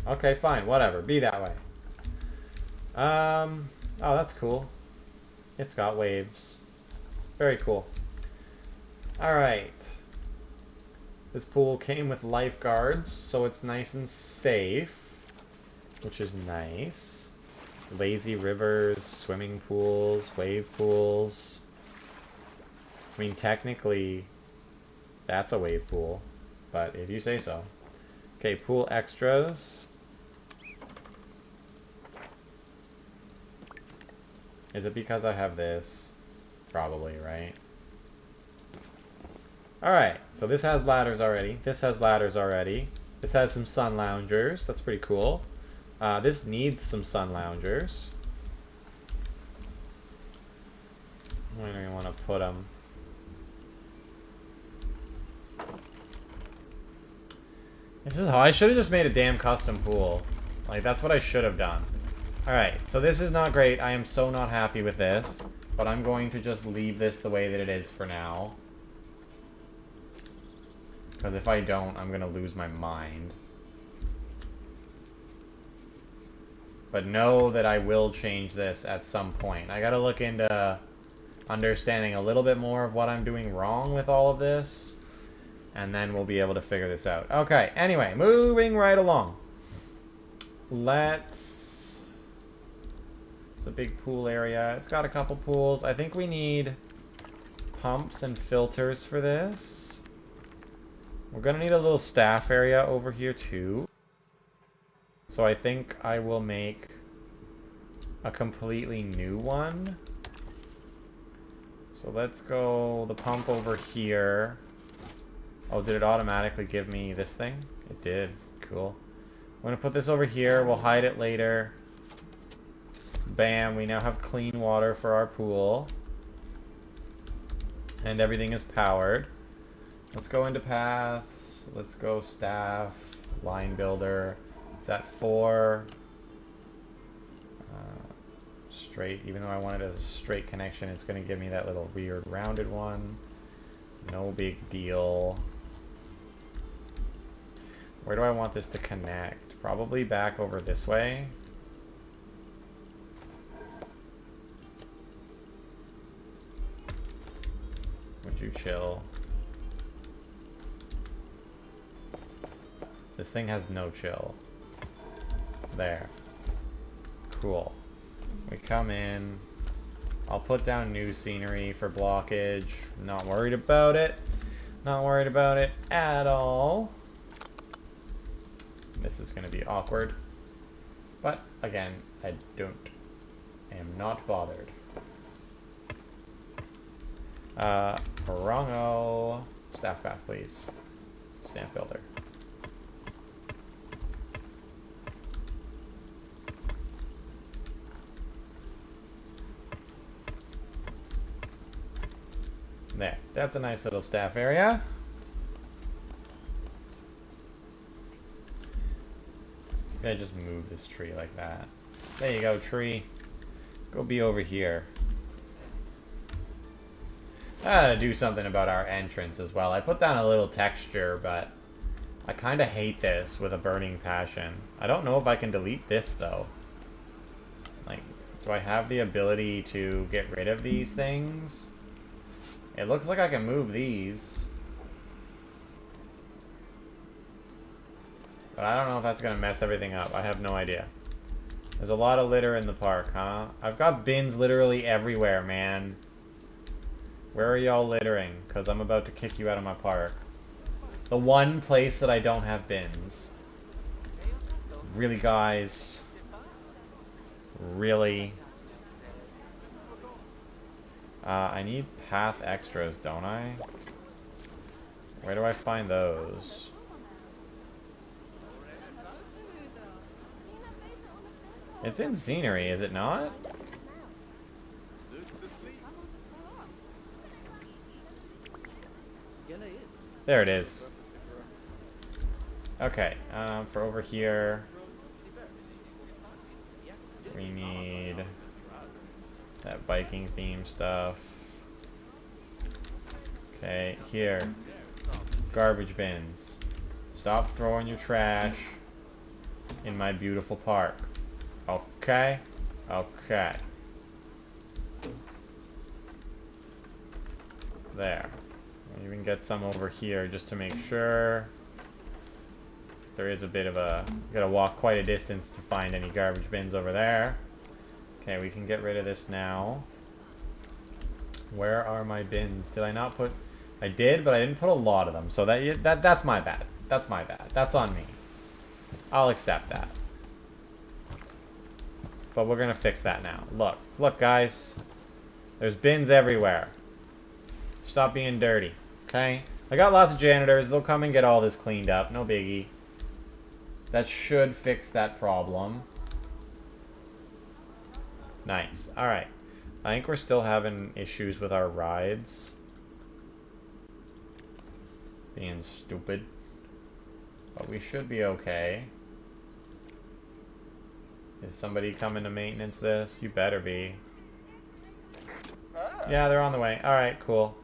Okay, fine. Whatever. Be that way. Oh, that's cool. It's got waves. Very cool. Alright. This pool came with lifeguards, so it's nice and safe, which is nice. Lazy rivers, swimming pools, wave pools. I mean, technically, that's a wave pool, but if you say so. Okay, pool extras. Is it because I have this? Probably, right? Alright, so this has ladders already. This has ladders already. This has some sun loungers. That's pretty cool. This needs some sun loungers. Where do you want to put them? This is how I should have just made a damn custom pool. Like, that's what I should have done. Alright, so this is not great. I am so not happy with this. But I'm going to just leave this the way that it is for now. Because if I don't, I'm going to lose my mind. But know that I will change this at some point. I got to look into understanding a little bit more of what I'm doing wrong with all of this. And then we'll be able to figure this out. Okay, anyway, moving right along. Let's... It's a big pool area. It's got a couple pools. I think we need pumps and filters for this. We're going to need a little staff area over here too. So I think I will make a completely new one. So let's go the pump over here. Oh, did it automatically give me this thing? It did. Cool. I'm going to put this over here. We'll hide it later. Bam. We now have clean water for our pool. And everything is powered. Let's go into paths. Let's go staff. Line builder. It's at 4. Straight. Even though I want it as a straight connection, it's going to give me that little weird rounded one. No big deal. Where do I want this to connect? Probably back over this way. Would you chill? This thing has no chill. There. Cool. We come in. I'll put down new scenery for blockage. Not worried about it. Not worried about it at all. This is going to be awkward. But, again, I am not bothered. Parongo. Staff path, please. Stamp builder. There. That's a nice little staff area. I'm gonna just move this tree like that. There you go, tree. Go be over here. I gotta do something about our entrance as well. I put down a little texture, but I kind of hate this with a burning passion. I don't know if I can delete this, though. Like, do I have the ability to get rid of these things? It looks like I can move these. But I don't know if that's going to mess everything up. I have no idea. There's a lot of litter in the park, huh? I've got bins literally everywhere, man. Where are y'all littering? Because I'm about to kick you out of my park. The one place that I don't have bins. Really, guys? Really? I need path extras, don't I? Where do I find those? It's in scenery, is it not? There it is. Okay, for over here, we need That Viking theme stuff. Okay, here. Garbage bins. Stop throwing your trash in my beautiful park. Okay? Okay. There. I'll even get some over here just to make sure. There is a bit of a... gotta walk quite a distance to find any garbage bins over there. Okay, we can get rid of this now. Where are my bins? Did I not put... I did, but I didn't put a lot of them. So that's my bad. That's my bad. That's on me. I'll accept that. But we're gonna fix that now. Look. Look, guys. There's bins everywhere. Stop being dirty. Okay? I got lots of janitors. They'll come and get all this cleaned up. No biggie. That should fix that problem. Nice. Alright. I think we're still having issues with our rides. Being stupid. But we should be okay. Is somebody coming to maintenance this? You better be. Yeah, they're on the way. Alright, cool.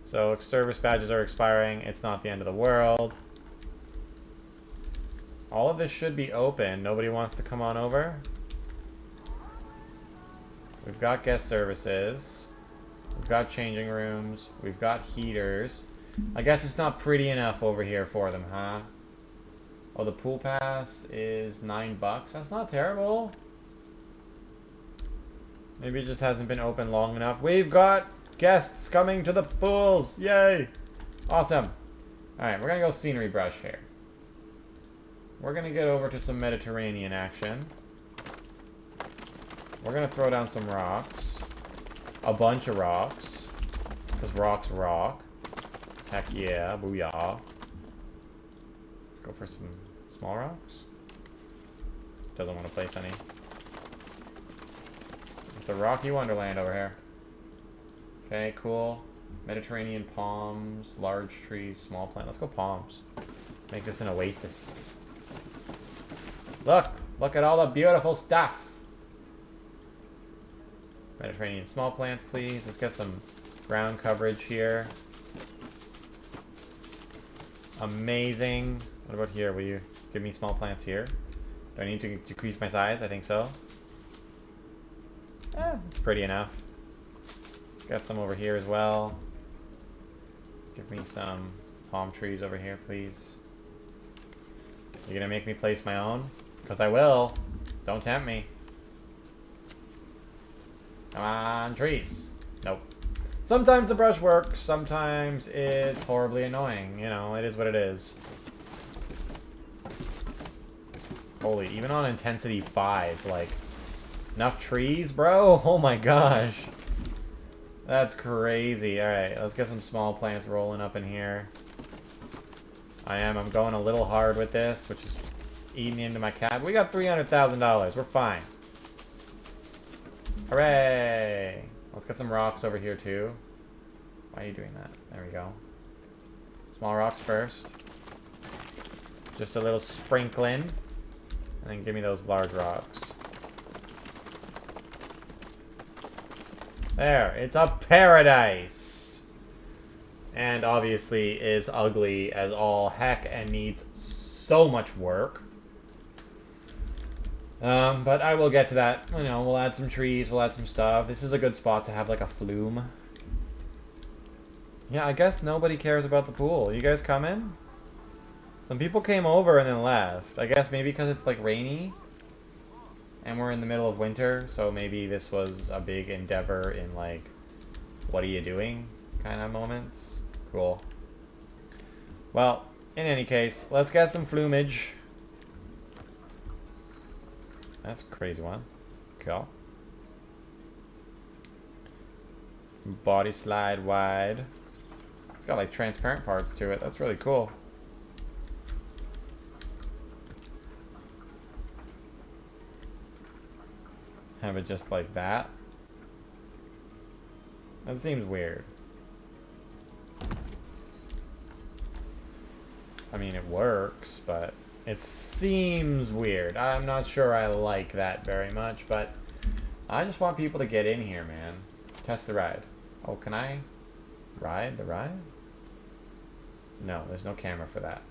So, service badges are expiring. It's not the end of the world. All of this should be open. Nobody wants to come on over? We've got guest services. We've got changing rooms. We've got heaters. I guess it's not pretty enough over here for them, huh? Oh, the pool pass is $9. That's not terrible. Maybe it just hasn't been open long enough. We've got guests coming to the pools. Yay! Awesome. Alright, we're gonna go scenery brush here. We're gonna get over to some Mediterranean action. We're gonna throw down some rocks. A bunch of rocks. Because rocks rock. Heck yeah, booyah. Let's go for some small rocks. Doesn't want to place any. It's a rocky wonderland over here. Okay, cool. Mediterranean palms, large trees, small plant. Let's go palms. Make this an oasis. Look! Look at all the beautiful stuff! Mediterranean small plants, please. Let's get some ground coverage here. Amazing. What about here? Will you give me small plants here? Do I need to decrease my size? I think so. It's pretty enough. Got some over here as well. Give me some palm trees over here, please. You gonna make me place my own? Because I will. Don't tempt me. Come on, trees. Nope. Sometimes the brush works, sometimes it's horribly annoying. You know, it is what it is. Holy, even on intensity 5, like, enough trees, bro? Oh my gosh. That's crazy. Alright, let's get some small plants rolling up in here. I'm going a little hard with this, which is eating into my cab. We got $300,000. We're fine. Hooray! Let's get some rocks over here too. Why are you doing that? There we go. Small rocks first. Just a little sprinkling. And then give me those large rocks. There, it's a paradise! And obviously is ugly as all heck and needs so much work. But I will get to that. You know, we'll add some trees, we'll add some stuff. This is a good spot to have like a flume. Yeah, I guess nobody cares about the pool. You guys coming? Some people came over and then left. I guess maybe because it's like rainy. And we're in the middle of winter, so maybe this was a big endeavor in like, what are you doing kind of moments. Cool. Well, in any case, let's get some flumage. That's a crazy one. Cool. Body slide wide. It's got like transparent parts to it. That's really cool. Have it just like that. That seems weird. I mean, it works, but it seems weird. I'm not sure I like that very much, but I just want people to get in here, man. Test the ride. Oh, can I ride the ride? No, there's no camera for that.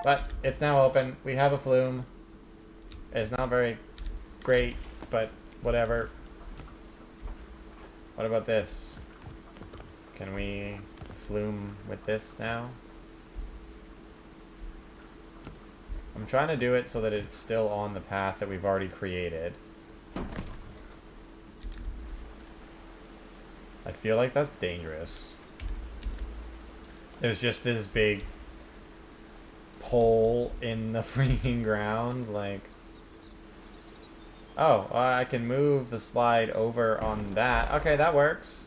But it's now open. We have a flume. It's not very great, but whatever. What about this? Can we flume with this now? I'm trying to do it so that it's still on the path that we've already created. I feel like that's dangerous. There's just this big hole in the freaking ground, like... Oh, I can move the slide over on that. Okay, that works.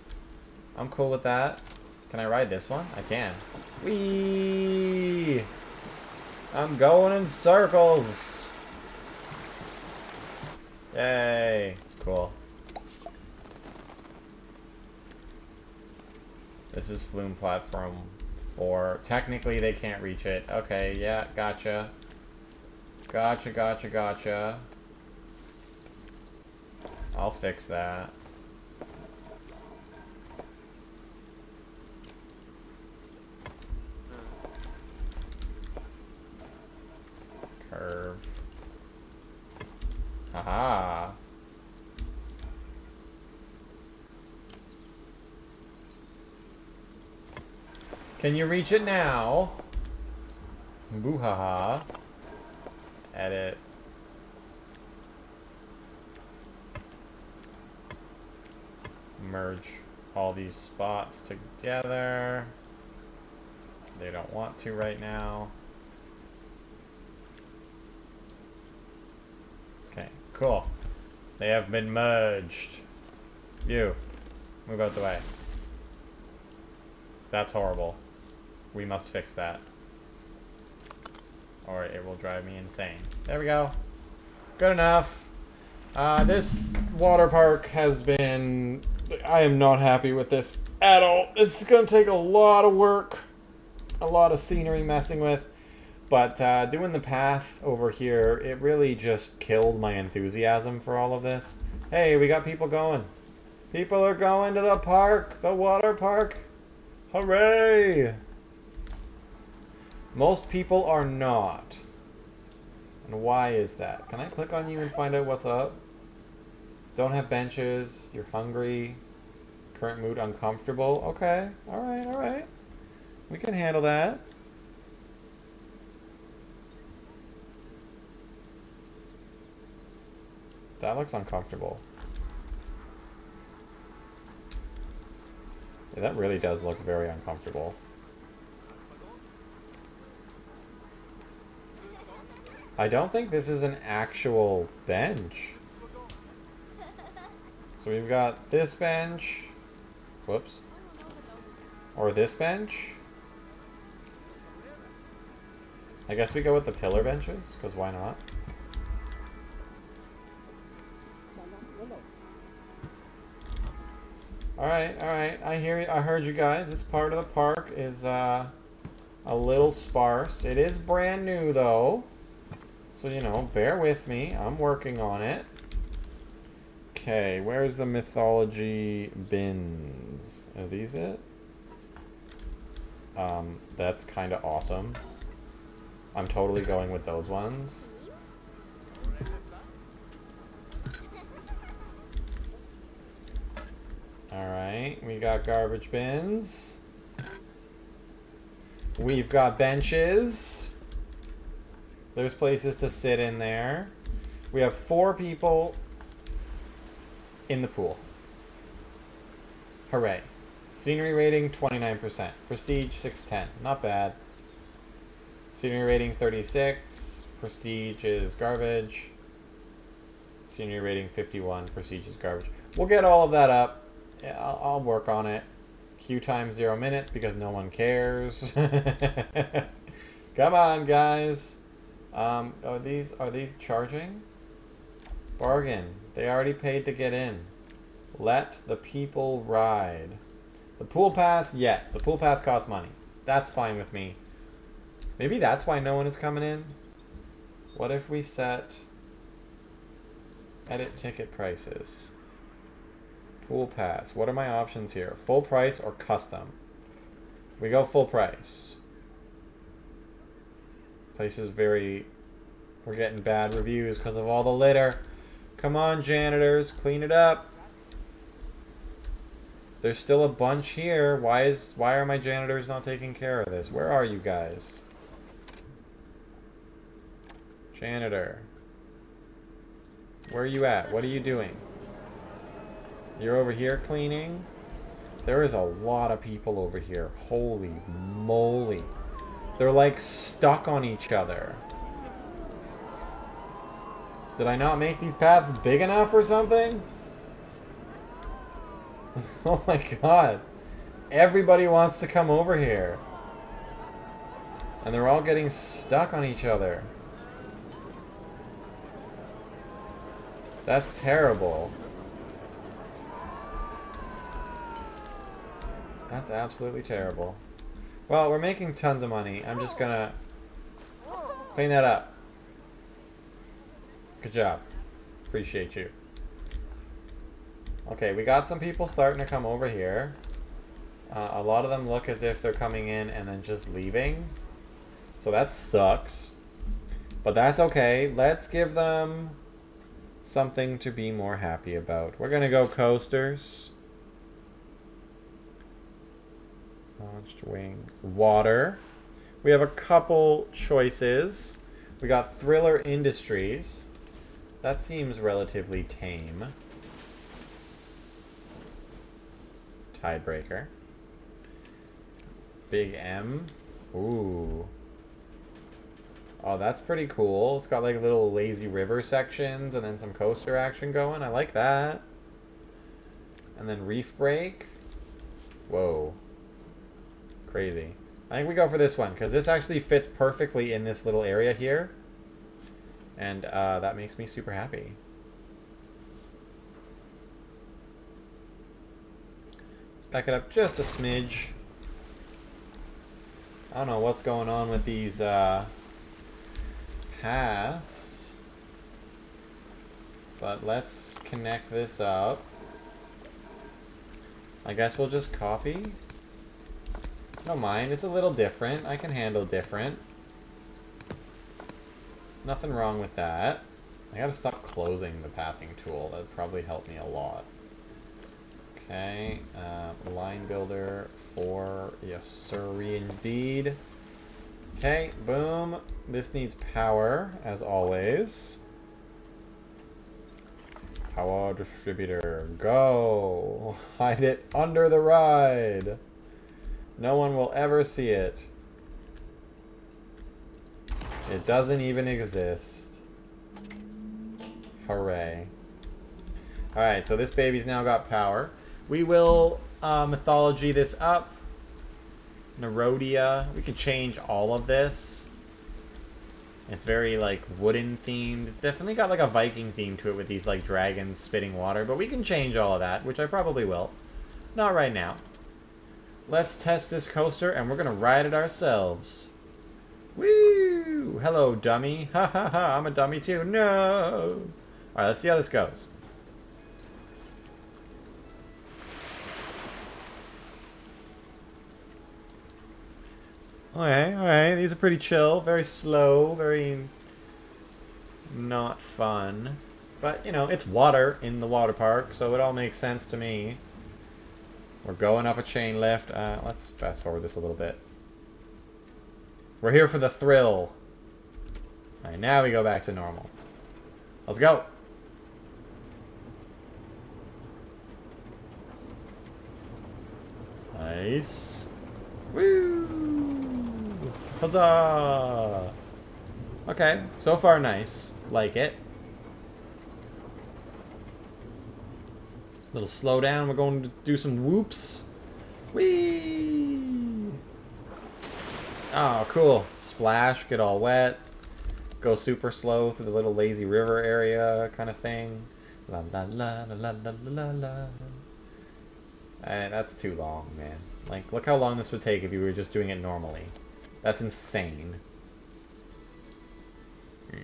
I'm cool with that. Can I ride this one? I can. Whee! I'm going in circles! Yay! Cool. This is Flume Platform 4. Technically, they can't reach it. Okay, yeah, gotcha. Gotcha, gotcha, gotcha. I'll fix that. Curve. Haha. Can you reach it now? Boo-ha-ha. Edit. Merge all these spots together. They don't want to right now. Okay, cool. They have been merged. You, move out the way. That's horrible. We must fix that, or it will drive me insane. There we go. Good enough. This water park has been... I am not happy with this at all. This is going to take a lot of work. A lot of scenery messing with. But doing the path over here, it really just killed my enthusiasm for all of this. Hey, we got people going. People are going to the park. The water park. Hooray! Most people are not. And why is that? Can I click on you and find out what's up? Don't have benches. You're hungry. Current mood uncomfortable. Okay. Alright, alright. We can handle that. That looks uncomfortable. Yeah, that really does look very uncomfortable. I don't think this is an actual bench. So we've got this bench. Whoops. Or this bench. I guess we go with the pillar benches, because why not? Alright, alright. I hear you. I heard you guys. This part of the park is a little sparse. It is brand new though. So, you know, bear with me. I'm working on it. Okay, where's the mythology bins? Are these it? That's kind of awesome. I'm totally going with those ones. Alright, we got garbage bins. We've got benches. There's places to sit in there. We have 4 people in the pool. Hooray. Scenery rating 29%. Prestige 610. Not bad. Scenery rating 36. Prestige is garbage. Scenery rating 51. Prestige is garbage. We'll get all of that up. Yeah, I'll work on it. Queue time 0 minutes because no one cares. Come on, guys. Are these charging? Bargain. They already paid to get in. Let the people ride. The pool pass, yes. The pool pass costs money. That's fine with me. Maybe that's why no one is coming in. What if we set edit ticket prices? Pool pass. What are my options here? Full price or custom? We go full price. Place is very... We're getting bad reviews because of all the litter. Come on, janitors. Clean it up. There's still a bunch here. Why are my janitors not taking care of this? Where are you guys? Janitor. Where are you at? What are you doing? You're over here cleaning? There is a lot of people over here. Holy moly. They're like stuck on each other. Did I not make these paths big enough or something? Oh my god. Everybody wants to come over here. And they're all getting stuck on each other. That's terrible. That's absolutely terrible. Well, we're making tons of money. I'm just gonna clean that up. Good job. Appreciate you. Okay, we got some people starting to come over here. A lot of them look as if they're coming in and then just leaving. So that sucks. But that's okay. Let's give them something to be more happy about. We're gonna go coasters. Launched wing. Water. We have a couple choices. We got Thriller Industries. That seems relatively tame. Tidebreaker. Big M. Ooh. Oh, that's pretty cool. It's got like little lazy river sections and then some coaster action going. I like that. And then Reef Break. Whoa. Crazy. I think we go for this one because this actually fits perfectly in this little area here. And that makes me super happy. Let's back it up just a smidge. I don't know what's going on with these paths. But let's connect this up. I guess we'll just copy. Don't mind, it's a little different. I can handle different. Nothing wrong with that. I gotta stop closing the pathing tool. That would probably help me a lot. Okay, line builder 4. Yes, sir, indeed. Okay, boom. This needs power, as always. Power distributor, go! Hide it under the ride. No one will ever see it. It doesn't even exist. Hooray. Alright, so this baby's now got power. We will mythology this up. Nerodia. We can change all of this. It's very like wooden themed. It's definitely got like a Viking theme to it with these like dragons spitting water. But we can change all of that, which I probably will. Not right now. Let's test this coaster and we're going to ride it ourselves. Woo! Hello, dummy. Ha ha ha, I'm a dummy too. No! Alright, let's see how this goes. Alright, these are pretty chill. Very slow, very not fun. But, you know, it's water in the water park, so it all makes sense to me. We're going up a chain lift. Let's fast forward this a little bit. We're here for the thrill. Alright, now we go back to normal. Let's go. Nice. Woo! Huzzah! Okay, so far nice. Like it. Little slow down. We're going to do some whoops. Whee! Oh, cool. Splash, get all wet. Go super slow through the little lazy river area kind of thing. La la la la la la la la. And that's too long, man. Like, look how long this would take if you were just doing it normally. That's insane.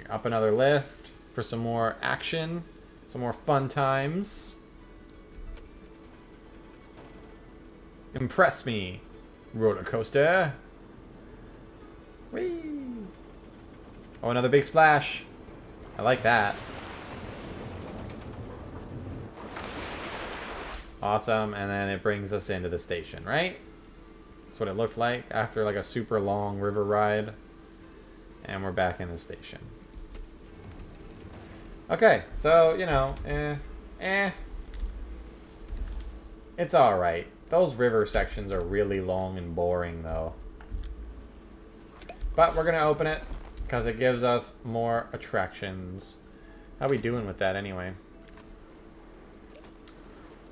Up another lift for some more action. Some more fun times. Impress me, roller coaster. Whee! Oh, another big splash. I like that. Awesome, and then it brings us into the station, right? That's what it looked like after like a super long river ride. And we're back in the station. Okay, so, you know, it's alright. Those river sections are really long and boring, though. But we're going to open it, because it gives us more attractions. How we doing with that, anyway?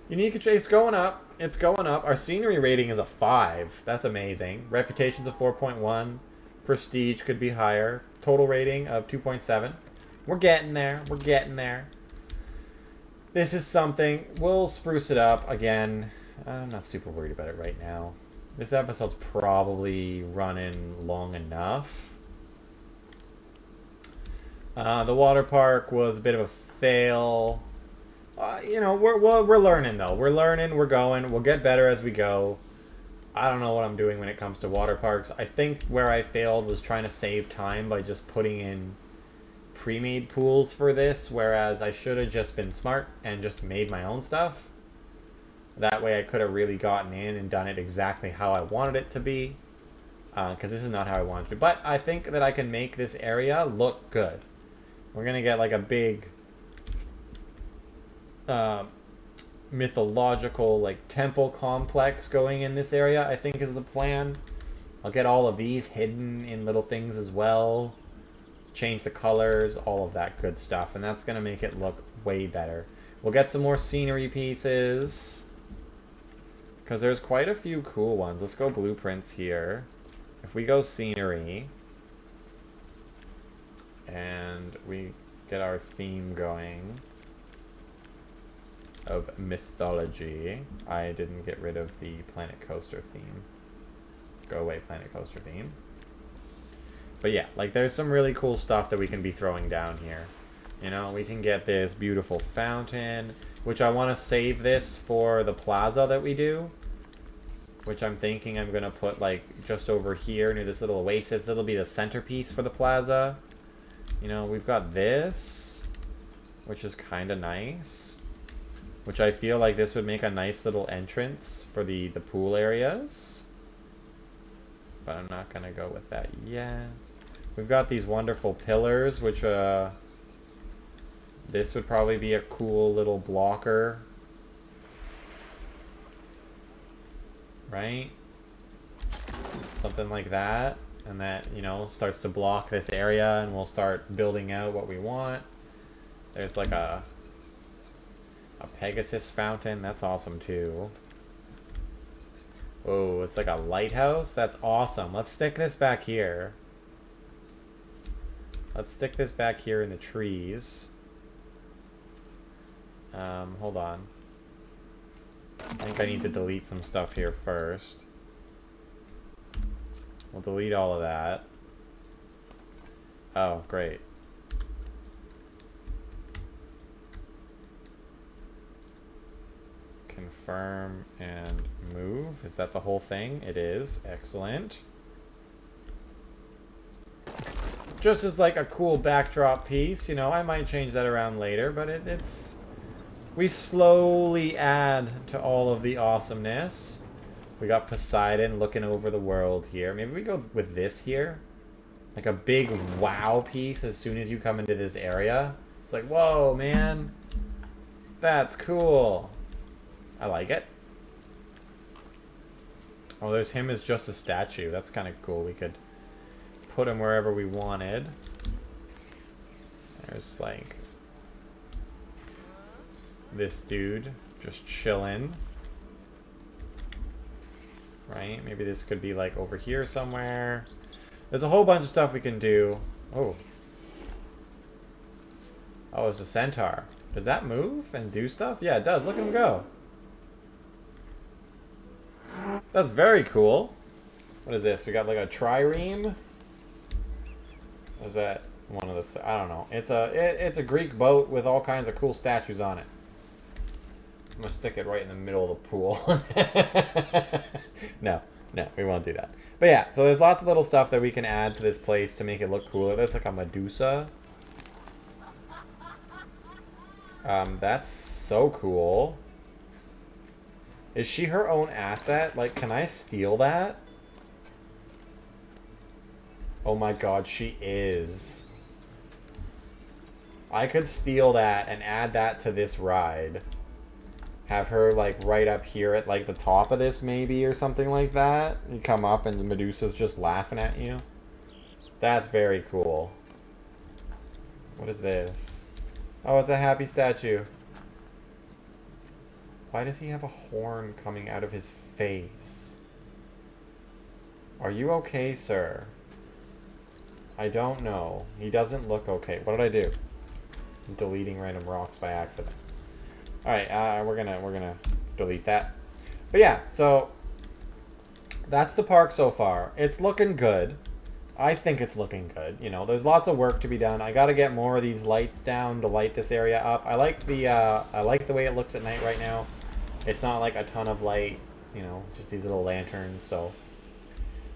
Unique Chase going up. It's going up. Our scenery rating is a 5. That's amazing. Reputation's a 4.1. Prestige could be higher. Total rating of 2.7. We're getting there. We're getting there. This is something. We'll spruce it up again. I'm not super worried about it right now. This episode's probably running long enough. The water park was a bit of a fail. You know, we're learning, though. We're learning. We're going. We'll get better as we go. I don't know what I'm doing when it comes to water parks. I think where I failed was trying to save time by just putting in pre-made pools for this, whereas I should have just been smart and just made my own stuff. That way I could have really gotten in and done it exactly how I wanted it to be, because this is not how I wanted it to be. But I think that I can make this area look good. We're going to get like a big mythological like temple complex going in this area, I think is the plan. I'll get all of these hidden in little things as well. Change the colors, all of that good stuff, and that's going to make it look way better. We'll get some more scenery pieces, because there's quite a few cool ones. Let's go blueprints here. If we go scenery, and we get our theme going of mythology. I didn't get rid of the Planet Coaster theme. Go away, Planet Coaster theme. But yeah, like there's some really cool stuff that we can be throwing down here. You know, we can get this beautiful fountain, which I want to save this for the plaza that we do. Which I'm thinking I'm going to put like just over here near this little oasis. That'll be the centerpiece for the plaza. You know, we've got this, which is kind of nice. Which I feel like this would make a nice little entrance for the pool areas. But I'm not going to go with that yet. We've got these wonderful pillars, which this would probably be a cool little blocker. Right? Something like that. And that, you know, starts to block this area and we'll start building out what we want. There's like a Pegasus fountain. That's awesome too. Oh, it's like a lighthouse. That's awesome. Let's stick this back here. Let's stick this back here in the trees. Hold on. I think I need to delete some stuff here first. We'll delete all of that. Oh, great. Confirm and move. Is that the whole thing? It is. Excellent. Just as like a cool backdrop piece, you know, I might change that around later, but it's... We slowly add to all of the awesomeness. We got Poseidon looking over the world here. Maybe we go with this here. Like a big wow piece as soon as you come into this area. It's like, whoa, man. That's cool. I like it. Oh, there's him as just a statue. That's kind of cool. We could put him wherever we wanted. There's like this dude just chilling. Right? Maybe this could be like over here somewhere. There's a whole bunch of stuff we can do. Oh. Oh, it's a centaur. Does that move and do stuff? Yeah, it does. Look at him go. That's very cool. What is this? We got like a trireme. Or is that one of the... I don't know. It's a Greek boat with all kinds of cool statues on it. I'm gonna stick it right in the middle of the pool. No, we won't do that. But yeah, so there's lots of little stuff that we can add to this place to make it look cooler. There's like a Medusa. That's so cool. Is she her own asset? Like, can I steal that? Oh my god, she is. I could steal that and add that to this ride. Have her, like, right up here at, like, the top of this, maybe, or something like that. You come up and the Medusa's just laughing at you. That's very cool. What is this? Oh, it's a happy statue. Why does he have a horn coming out of his face? Are you okay, sir? I don't know. He doesn't look okay. What did I do? I'm deleting random rocks by accident. Alright, we're gonna delete that. But yeah, so that's the park so far. It's looking good. I think it's looking good. You know, there's lots of work to be done. I gotta get more of these lights down to light this area up. I like the way it looks at night right now. It's not like a ton of light, you know, just these little lanterns, so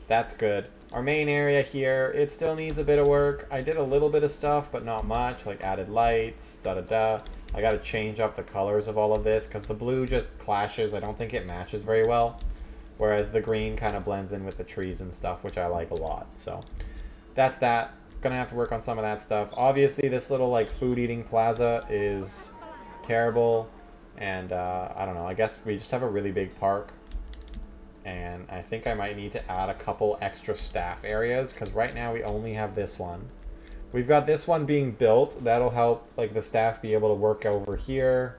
that's good. Our main area here, it still needs a bit of work. I did a little bit of stuff, but not much, like added lights, da-da-da. I gotta change up the colors of all of this, because the blue just clashes. I don't think it matches very well, whereas the green kind of blends in with the trees and stuff, which I like a lot. So that's that. Gonna have to work on some of that stuff. Obviously, this little, like, food-eating plaza is terrible. And, I don't know, I guess we just have a really big park. And I think I might need to add a couple extra staff areas, because right now we only have this one. We've got this one being built. That'll help, like, the staff be able to work over here.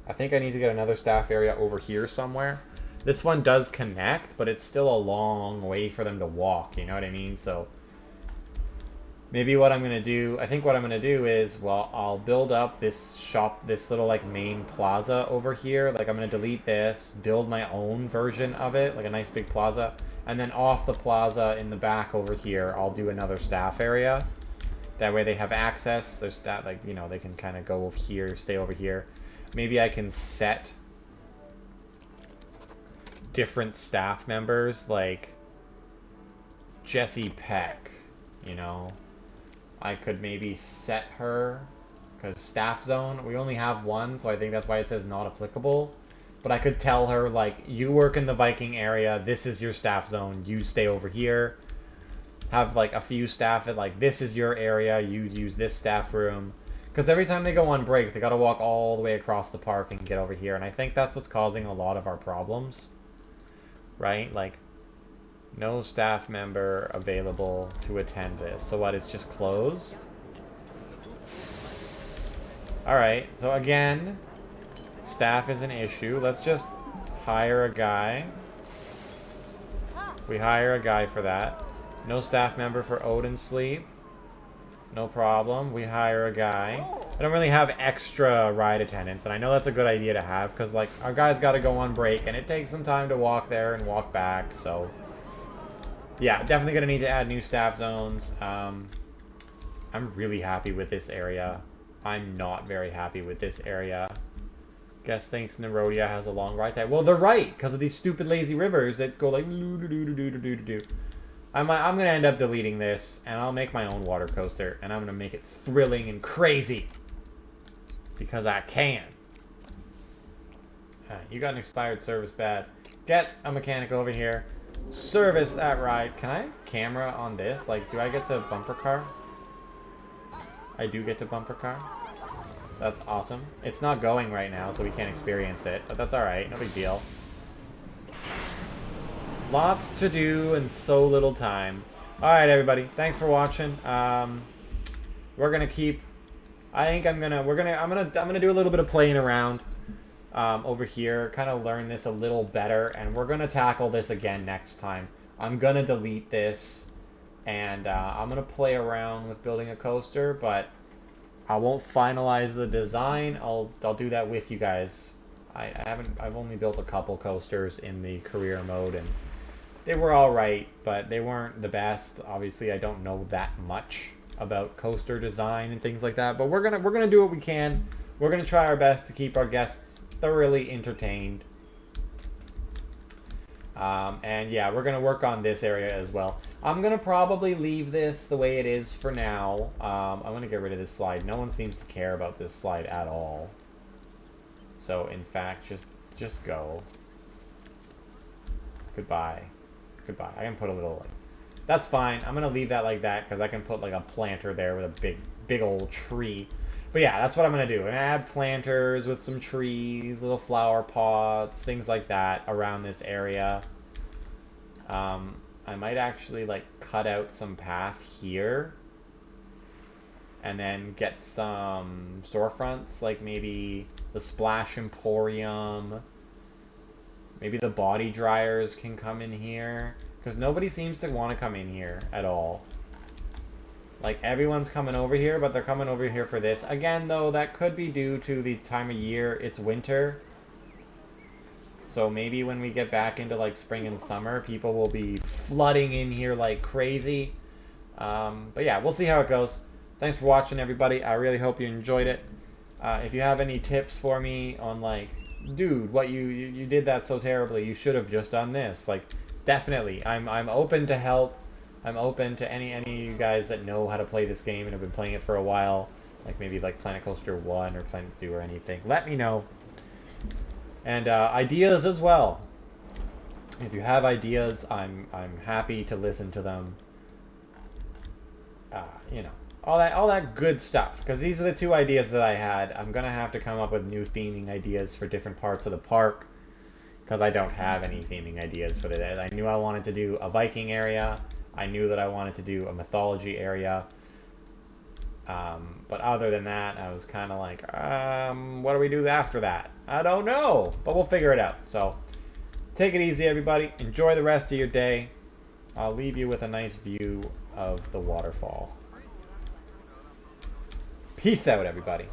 I think I need to get another staff area over here somewhere. This one does connect, but it's still a long way for them to walk, you know what I mean? So maybe what I'm going to do, I think what I'm going to do is, well, I'll build up this shop, this little, like, main plaza over here. Like, I'm going to delete this, build my own version of it, like a nice big plaza. And then off the plaza in the back over here, I'll do another staff area. That way they have access. Their staff, like, you know, they can kind of go over here, stay over here. Maybe I can set different staff members, like Jessie Peck, you know. I could maybe set her, because staff zone, we only have one, so I think that's why it says not applicable. But I could tell her, like, you work in the Viking area, this is your staff zone, you stay over here. Have, like, a few staff at, like, this is your area, you use this staff room. Because every time they go on break, they gotta walk all the way across the park and get over here. And I think that's what's causing a lot of our problems. Right? Like, no staff member available to attend this. So what, it's just closed? Alright, so again, staff is an issue. Let's just hire a guy. We hire a guy for that. No staff member for Odin Sleep. No problem. We hire a guy. I don't really have extra ride attendants, and I know that's a good idea to have, because, like, our guy's got to go on break, and it takes some time to walk there and walk back, so yeah, definitely going to need to add new staff zones. I'm really happy with this area. I'm not very happy with this area. Guess thinks Nerodia has a long ride time. Well, they're right, because of these stupid lazy rivers that go like do-do-do-do-do-do-do. I'm going to end up deleting this, and I'll make my own water coaster, and I'm going to make it thrilling and crazy. Because I can. You got an expired service badge. Get a mechanic over here. Service that ride. Can I camera on this? Like, do I get to bumper car? I do get to bumper car. That's awesome. It's not going right now, so we can't experience it. But that's alright. No big deal. Lots to do and so little time. Alright, everybody. Thanks for watching. We're gonna keep... I'm gonna do a little bit of playing around over here, kind of learn this a little better, and we're gonna tackle this again next time. I'm gonna delete this, and I'm gonna play around with building a coaster, but I won't finalize the design. I'll do that with you guys. I've only built a couple coasters in the career mode, and they were all right, but they weren't the best. Obviously, I don't know that much about coaster design and things like that, but we're gonna do what we can. We're gonna try our best to keep our guests thoroughly entertained. And yeah, we're going to work on this area as well. I'm going to probably leave this the way it is for now. I'm going to get rid of this slide. No one seems to care about this slide at all. So, in fact, just go. Goodbye. Goodbye. I can put a little, like... That's fine. I'm going to leave that like that because I can put, like, a planter there with a big old tree. But yeah, that's what I'm going to do. I'm going to add planters with some trees, little flower pots, things like that around this area. I might actually, like, cut out some path here. And then get some storefronts, like maybe the Splash Emporium. Maybe the body dryers can come in here. Because nobody seems to want to come in here at all. Like, everyone's coming over here, but they're coming over here for this. Again, though, that could be due to the time of year. It's winter. So maybe when we get back into, like, spring and summer, people will be flooding in here like crazy. But yeah, we'll see how it goes. Thanks for watching, everybody. I really hope you enjoyed it. If you have any tips for me on, like, dude, what you did that so terribly, you should have just done this. Like, definitely. I'm open to help. I'm open to any of you guys that know how to play this game and have been playing it for a while, like maybe like PlanetCoaster 1 or Planet 2 or anything. Let me know. And ideas as well. If you have ideas, I'm happy to listen to them. You know, all that good stuff. Because these are the two ideas that I had. I'm gonna have to come up with new theming ideas for different parts of the park. Because I don't have any theming ideas for today. I knew I wanted to do a Viking area. I knew that I wanted to do a mythology area. But other than that, I was kind of like, what do we do after that? I don't know. But we'll figure it out. So, take it easy, everybody. Enjoy the rest of your day. I'll leave you with a nice view of the waterfall. Peace out, everybody.